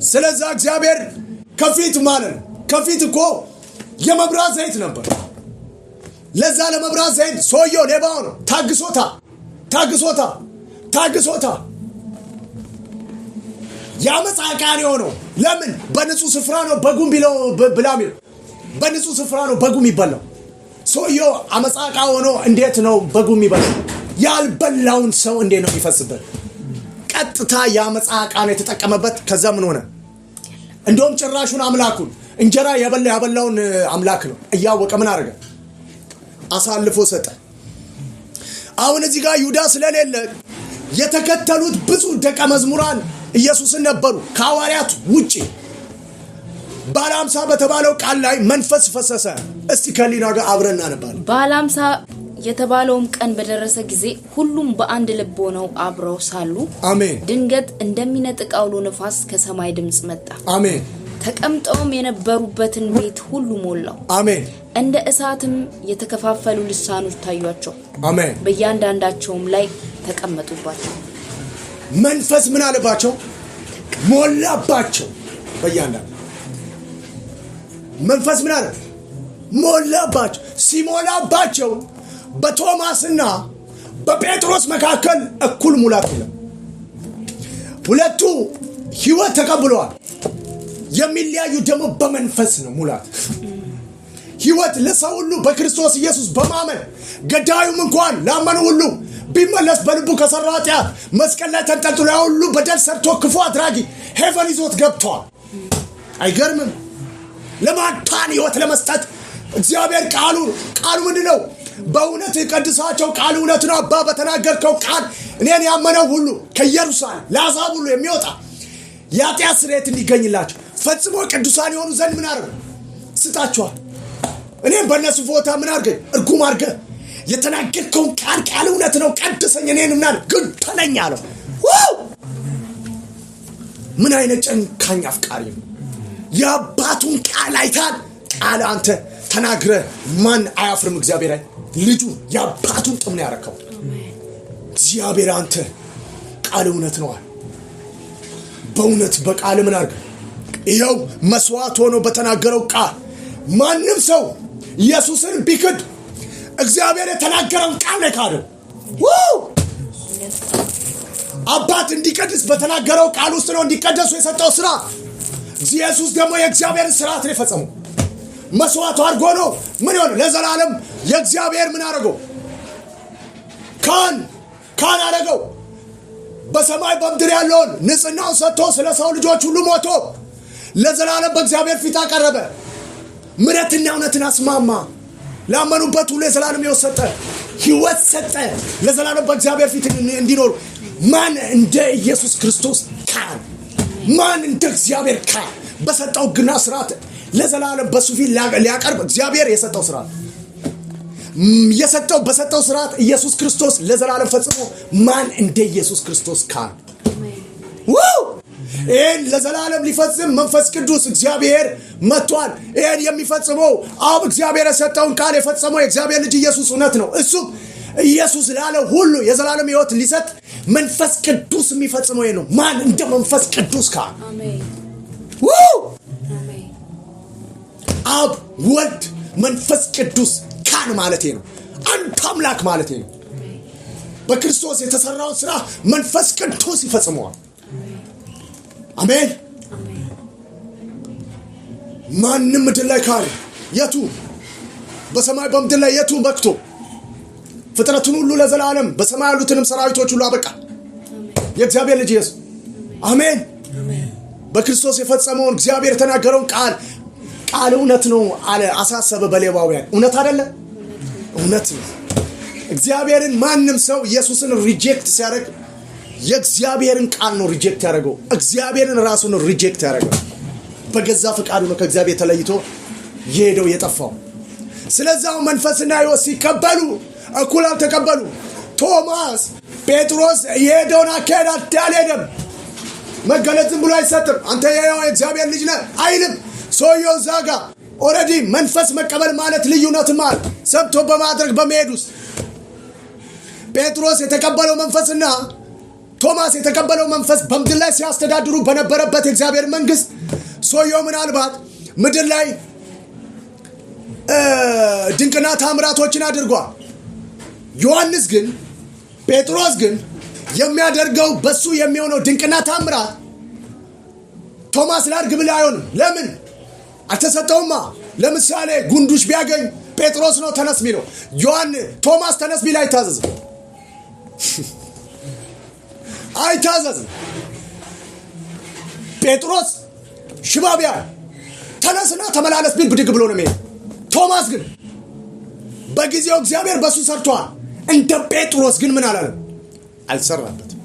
ስለዛ እግዚአብሔር ከፊት ማለት ነው። ከፊት እኮ የመብራት ዘይት ነበር። ለዛ ለመብራት ዘይት ሰውየው ሌባው ነው። ታግሶታ ያመጻ ቃል የሆነው ለምን? በንጹህ ስፍራ ነው በጉም ቢለው ብላሚው በንጹህ ስፍራ ነው በጉም ይበላው። ሰውየው አመጻቃ ሆኖ እንዴት ነው በጉም ይበላው? ያልበላውን ሰው እንዴት ነው የሚፈስበት? ቀጥታ ያመጻቃ ነው የተጠቀመበት። ከዛ ምን ሆነ? እንደውም ጭራሹን አምላኩን እንጀራ ያበላውን አምላክ ነው እያወቀ ምን አደረገ? አሳልፎ ሰጠ። አሁን እዚህ ጋር ይሁዳ ስለሌለ የተከተሉት ብዙ ደቀ መዝሙራን ኢየሱስን ነበሩ ከሐዋርያት ውጪ። ባለ 50 በተባለው ቃል ላይ መንፈስ ፈሰሰ። እስቲ ከሊና ጋር አብረን እናነባለን። ባለ 50 የተባለውም ቀን በደረሰ ጊዜ ሁሉም በአንድ ልብ ሆነው አብረው ሳሉ አሜን ድንገት እንደሚነጥቅ አውሎ ነፋስ ከሰማይ ድምጽ መጣ። አሜን። ተቀምጠውም የነበሩበትን ቤት ሁሉ ሞላው። አሜን። እንደ እሳትም የተከፋፈሉ ልሳኖች ታዩአቸው። አሜን። በእያንዳንዳቸውም ላይ ተቀመጡባቸው። መንፈስ ምን አለባቸው? ሞላባቸው። በእያንዳንዱ መንፈስ ምን አለ? ሞላባቸው። ሲሞላባቸው በቶማስና በጴጥሮስ መካከል እኩል ሙላት ነው። ሁለቱ ሕይወት ተቀብለዋል። የሚለያዩ ደግሞ በመንፈስ ነው ሙላት። ሕይወት ለሰው ሁሉ በክርስቶስ ኢየሱስ በማመን ገዳዩም እንኳን ላመኑ ሁሉ ቢመለስ በልቡ ከሰራው ኃጢአት መስቀል ላይ ተንጠልጥሎ ያ ሁሉ በደል ሰርቶ ክፉ አድራጊ ሄቨን ይዞት ገብቷል። አይገርምም? ለማዳን ሕይወት ለመስጠት እግዚአብሔር ቃሉ ምንድነው? በእውነት ቀድሳቸው ቃል እውነት ነው። አባ በተናገርከው ቃል እኔን ያመነው ሁሉ ከኢየሩሳሌም ለአሕዛብ ሁሉ የሚወጣ የኃጢአት ስርየት እንዲገኝላቸው ፈጽሞ ቅዱሳን የሆኑ ዘንድ ምን አድርገህ ስጣቸዋል። እኔም በእነሱ ቦታ ምን አድርገህ እርጉም አድርገህ የተናገርከውን ቃል እውነት ነው ቀድሰኝ እኔን ምናል ግደለኝ አለው። ምን አይነት ጨካኝ አፍቃሪ ነው! የአባቱን ቃል አይታል። ቃል አንተ ተናግረህ ማን አያፍርም? እግዚአብሔር አይ ልጁ የአባቱን ጥም ነው ያረከው። እግዚአብሔር አንተ ቃል እውነት ነው። በእውነት በቃል ምን አድርገህ ይኸው መስዋዕት ሆኖ በተናገረው ቃል ማንም ሰው ኢየሱስን ቢክድ እግዚአብሔር የተናገረውን ቃል ነው ካደው። አባት እንዲቀድስ በተናገረው ቃል ውስጥ ነው እንዲቀደሱ የሰጠው ስራ። ኢየሱስ ደግሞ የእግዚአብሔርን ስርዓት ነው የፈጸመው። መስዋዕቱ አድርጎ ነው ምን ይሆን ለዘላለም የእግዚአብሔር ምን አደረገው? ካን አደረገው። በሰማይ በምድር ያለውን ንጽህናውን ሰጥቶ ስለ ሰው ልጆች ሁሉ ሞቶ ለዘላለም በእግዚአብሔር ፊት አቀረበ። ምሕረትና እውነትን አስማማ። ላመኑበት ሁሉ የዘላለም ሕይወት ሰጠ። ሕይወት ሰጠ ለዘላለም በእግዚአብሔር ፊት እንዲኖሩ። ማን እንደ ኢየሱስ ክርስቶስ ካህን? ማን እንደ እግዚአብሔር ካህን? በሰጠው ግና ስርዓት ለዘላለም በሱ ፊት ሊያቀርብ እግዚአብሔር የሰጠው ስርዓት በሰጠው ስርዓት ኢየሱስ ክርስቶስ ለዘላለም ፈጽሞ ማን እንደ ኢየሱስ ክርስቶስ ካህን? ይህን ለዘላለም ሊፈጽም መንፈስ ቅዱስ እግዚአብሔር መጥቷል። ይህን የሚፈጽመው አብ እግዚአብሔር የሰጠውን ቃል የፈጸመው የእግዚአብሔር ልጅ ኢየሱስ እውነት ነው። እሱም ኢየሱስ ላለ ሁሉ የዘላለም ሕይወት ሊሰጥ መንፈስ ቅዱስ የሚፈጽመው ይሄ ነው። ማን እንደ መንፈስ ቅዱስ ካህን? አብ ወልድ መንፈስ ቅዱስ ካህን ማለት ነው። አንድ አምላክ ማለት ነው። በክርስቶስ የተሰራውን ስራ መንፈስ ቅዱስ ይፈጽመዋል። አሜን። ማንም ምድር ላይ ካለ የቱ በሰማይ በምድር ላይ የቱ መክቶ ፍጥረቱን ሁሉ ለዘላለም በሰማይ ያሉትንም ሰራዊቶች ሁሉ አበቃ የእግዚአብሔር ልጅ ኢየሱስ። አሜን። በክርስቶስ የፈጸመውን እግዚአብሔር የተናገረውን ቃል እውነት ነው አለ። አሳሰበ በሌዋውያን። እውነት አይደለ? እውነት ነው። እግዚአብሔርን ማንም ሰው ኢየሱስን ሪጀክት ሲያደርግ የእግዚአብሔርን ቃል ነው ሪጀክት ያደረገው። እግዚአብሔርን ራሱን ሪጀክት ያደረገው በገዛ ፈቃዱ ነው ከእግዚአብሔር ተለይቶ የሄደው የጠፋው። ስለዚህ መንፈስና ሕይወት ሲቀበሉ እኩል አልተቀበሉ። ቶማስ ጴጥሮስ የሄደውን አካሄድ አልሄደም። መገለጥም ብሎ አይሰጥም። አንተ የእግዚአብሔር ልጅ ነህ አይልም። ሰውየው እዛ ጋር ኦልሬዲ መንፈስ መቀበል ማለት ልዩነትም አለ። ሰብቶ በማድረግ በመሄድ ውስጥ ጴጥሮስ የተቀበለው መንፈስና ቶማስ የተቀበለው መንፈስ በምድር ላይ ሲያስተዳድሩ በነበረበት የእግዚአብሔር መንግስት ሰውየው ምናልባት ምድር ላይ ድንቅና ታምራቶችን አድርጓል። ዮሐንስ ግን ጴጥሮስ ግን የሚያደርገው በሱ የሚሆነው ድንቅና ታምራት ቶማስ ላድርግ ብለህ አይሆንም። ለምን አልተሰጠውማ? ለምሳሌ ጉንዱሽ ቢያገኝ ጴጥሮስ ነው ተነስ ሚለው። ቶማስ ተነስ ቢል አይታዘዝም። ጴጥሮስ ሽባ ቢያይ ተነስና ተመላለስ ቢል ብድግ ብሎ ነው የሚሄድ። ቶማስ ግን በጊዜው እግዚአብሔር በሱ ሰርቷል። እንደ ጴጥሮስ ግን ምን አላለም? አልሰራበትም።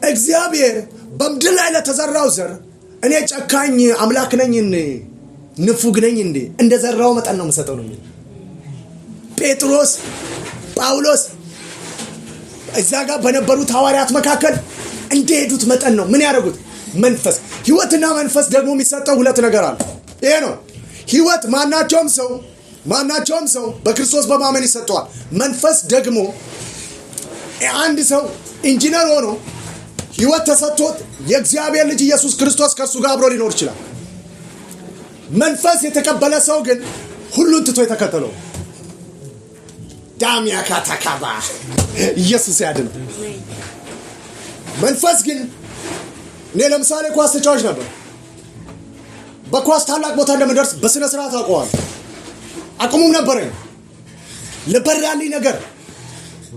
እግዚአብሔር በምድር ላይ ለተዘራው ዘር እኔ ጨካኝ አምላክ ነኝ ንፉግ ነኝ እንደዘራው መጠን ነው የምሰጠው ነው። ጴጥሮስ ጳውሎስ እዛ ጋር በነበሩት ሐዋርያት መካከል እንደሄዱት መጠን ነው ምን ያደርጉት? መንፈስ ሕይወትና መንፈስ ደግሞ የሚሰጠው ሁለት ነገር አለ። ይሄ ነው ሕይወት። ማናቸውም ሰው በክርስቶስ በማመን ይሰጠዋል። መንፈስ ደግሞ አንድ ሰው ኢንጂነር ሆኖ ሕይወት ተሰጥቶት የእግዚአብሔር ልጅ ኢየሱስ ክርስቶስ ከሱ ጋር አብሮ ሊኖር ይችላል። መንፈስ የተቀበለ ሰው ግን ሁሉን ትቶ የተከተለው ዳሚያ ካታካባ ኢየሱስ ያድን። መንፈስ ግን እኔ ለምሳሌ ኳስ ተጫዋች ነበር። በኳስ ታላቅ ቦታ እንደምደርስ በስነ ስርዓት አውቀዋለሁ። አቅሙም ነበረኝ። ለበራልኝ ነገር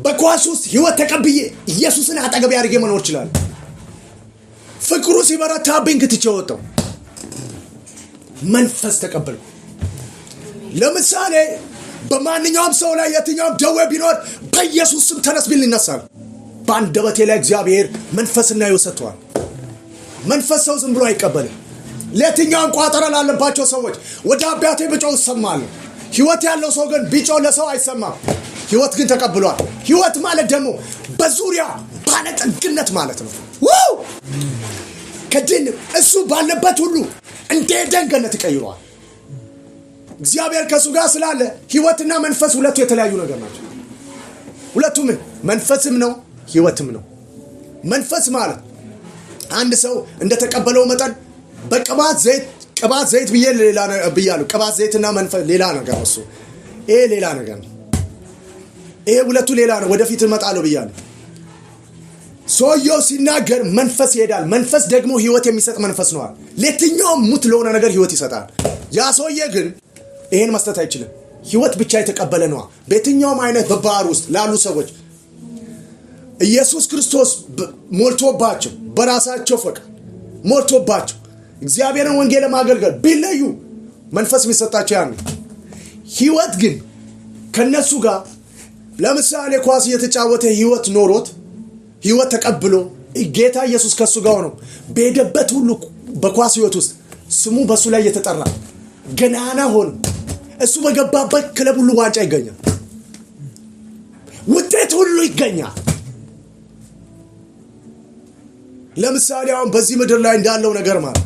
በኳስ ውስጥ ሕይወት ተቀብዬ ኢየሱስን አጠገቤ አድርጌ መኖር ይችላል። ፍቅሩ ሲበረታብኝ ክትቼ ወጣሁ። መንፈስ ተቀበልኩ። ለምሳሌ በማንኛውም ሰው ላይ የትኛውም ደዌ ቢኖር በኢየሱስ ስም ተነስ ቢል ይነሳል። በአንደበቴ ላይ እግዚአብሔር መንፈስና ሕይወት ሰጥቷል። መንፈስ ሰው ዝም ብሎ አይቀበልም። ለየትኛውም ቋጠሮ ላለባቸው ሰዎች ወደ አባቴ ብጮህ እሰማለሁ። ሕይወት ያለው ሰው ግን ቢጮህ ለሰው አይሰማም። ሕይወት ግን ተቀብሏል። ሕይወት ማለት ደግሞ በዙሪያ ባለጠግነት ማለት ነው። ከድን እሱ ባለበት ሁሉ እንደ ኤደን ገነት ይቀይረዋል። እግዚአብሔር ከሱ ጋር ስላለ ሕይወትና መንፈስ ሁለቱ የተለያዩ ነገር ናቸው። ሁለቱም መንፈስም ነው ሕይወትም ነው። መንፈስ ማለት አንድ ሰው እንደተቀበለው መጠን በቅባት ዘይት ብያለሁ። ቅባት ዘይትና መንፈስ ሌላ ነገር ነው። ይሄ ሌላ ነገር ነው። ይሄ ሁለቱ ሌላ ነው። ወደፊት እመጣለሁ ብያለሁ። ሰውየው ሲናገር መንፈስ ይሄዳል። መንፈስ ደግሞ ሕይወት የሚሰጥ መንፈስ ነው። ለየትኛውም ሙት ለሆነ ነገር ሕይወት ይሰጣል። ያ ሰውዬ ግን ይሄን መስጠት አይችልም። ሕይወት ብቻ የተቀበለ ነው። በየትኛውም አይነት በባህር ውስጥ ላሉ ሰዎች ኢየሱስ ክርስቶስ ሞልቶባቸው በራሳቸው ፈቃድ ሞልቶባቸው እግዚአብሔርን ወንጌል ለማገልገል ቢለዩ መንፈስ የሚሰጣቸው ያን ሕይወት ግን ከነሱ ጋር ለምሳሌ ኳስ እየተጫወተ ሕይወት ኖሮት ሕይወት ተቀብሎ ጌታ ኢየሱስ ከሱ ጋር ሆኖ በሄደበት ሁሉ በኳስ ሕይወት ውስጥ ስሙ በሱ ላይ እየተጠራ ገናና ሆኖ እሱ በገባበት ክለብ ሁሉ ዋንጫ ይገኛል። ውጤት ሁሉ ይገኛል። ለምሳሌ አሁን በዚህ ምድር ላይ እንዳለው ነገር ማለት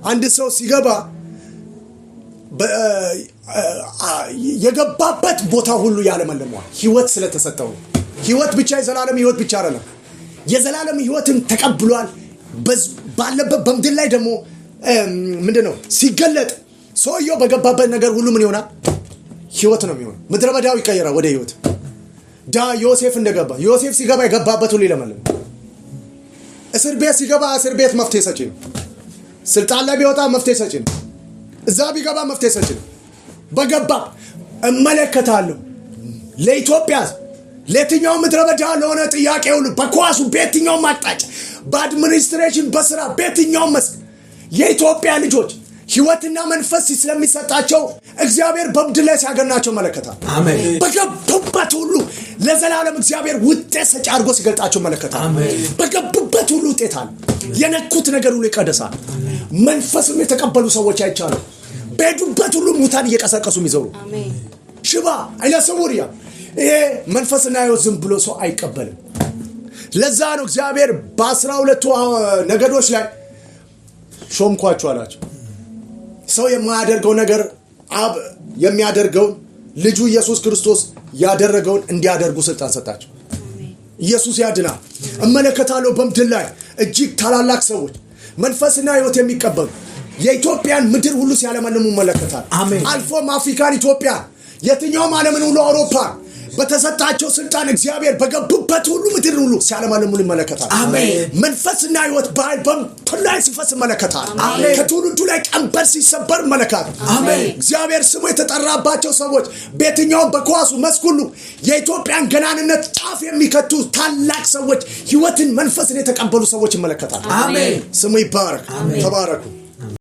አንድ ሰው ሲገባ የገባበት ቦታ ሁሉ ያለመልመዋል። ሕይወት ስለተሰጠው ሕይወት ብቻ የዘላለም ሕይወት ብቻ አይደለም። የዘላለም ሕይወትን ተቀብሏል። ባለበት በምድር ላይ ደግሞ ምንድነው ሲገለጥ ሰውየው በገባበት ነገር ሁሉ ምን ይሆናል? ሕይወት ነው የሚሆነው። ምድረ በዳው ይቀየራል ወደ ሕይወት። ዮሴፍ እንደገባ ዮሴፍ ሲገባ የገባበት ሁሉ ይለመልም። እስር ቤት ሲገባ እስር ቤት መፍትሄ ሰጪ ነው። ስልጣን ላይ ቢወጣ መፍትሄ ሰጪ ነው። እዛ ቢገባ መፍትሄ ሰጪ ነው። በገባ እመለከታለሁ ለኢትዮጵያ ለየትኛው ምድረ በዳ ለሆነ ጥያቄ ሁሉ በኳሱ በየትኛው አቅጣጫ በአድሚኒስትሬሽን በስራ በየትኛው መስክ የኢትዮጵያ ልጆች ሕይወትና መንፈስ ስለሚሰጣቸው እግዚአብሔር በምድር ላይ ሲያገናቸው መለከታል። አሜን። በገቡበት ሁሉ ለዘላለም እግዚአብሔር ውጤት ሰጪ አድርጎ ሲገልጣቸው መለከታል። አሜን። በገቡበት ሁሉ ውጤት አለ። የነኩት ነገር ሁሉ ይቀደሳል። መንፈስም የተቀበሉ ሰዎች አይቻሉ በሄዱበት ሁሉ ሙታን እየቀሰቀሱ የሚዘሩ አሜን። ሽባ አይነ ስውር ይሄ መንፈስና ሕይወት ዝም ብሎ ሰው አይቀበልም። ለዛ ነው እግዚአብሔር በ12 ነገዶች ላይ ሾምኳቸው አላቸው። ሰው የማያደርገው ነገር አብ የሚያደርገውን ልጁ ኢየሱስ ክርስቶስ ያደረገውን እንዲያደርጉ ስልጣን ሰጣቸው። ኢየሱስ ያድናል። እመለከታለሁ በምድር ላይ እጅግ ታላላቅ ሰዎች መንፈስና ሕይወት የሚቀበሉ የኢትዮጵያን ምድር ሁሉ ሲያለመልሙ እመለከታለሁ። አልፎም አፍሪካን፣ ኢትዮጵያ፣ የትኛውም ዓለምን ሁሉ አውሮፓ በተሰጣቸው ስልጣን እግዚአብሔር በገቡበት ሁሉ ምድር ሁሉ ሲያለመልሙ ይመለከታል። አሜን። መንፈስና ሕይወት በምድር ላይ ሲፈስ ይመለከታል። አሜን። ከትውልዱ ላይ ቀንበር ሲሰበር ይመለከታል። አሜን። እግዚአብሔር ስሙ የተጠራባቸው ሰዎች በየትኛውም በኳሱ መስክ ሁሉ የኢትዮጵያን ገናንነት ጫፍ የሚከቱ ታላቅ ሰዎች ሕይወትን መንፈስን የተቀበሉ ሰዎች ይመለከታል። አሜን። ስሙ ይባረክ። ተባረኩ።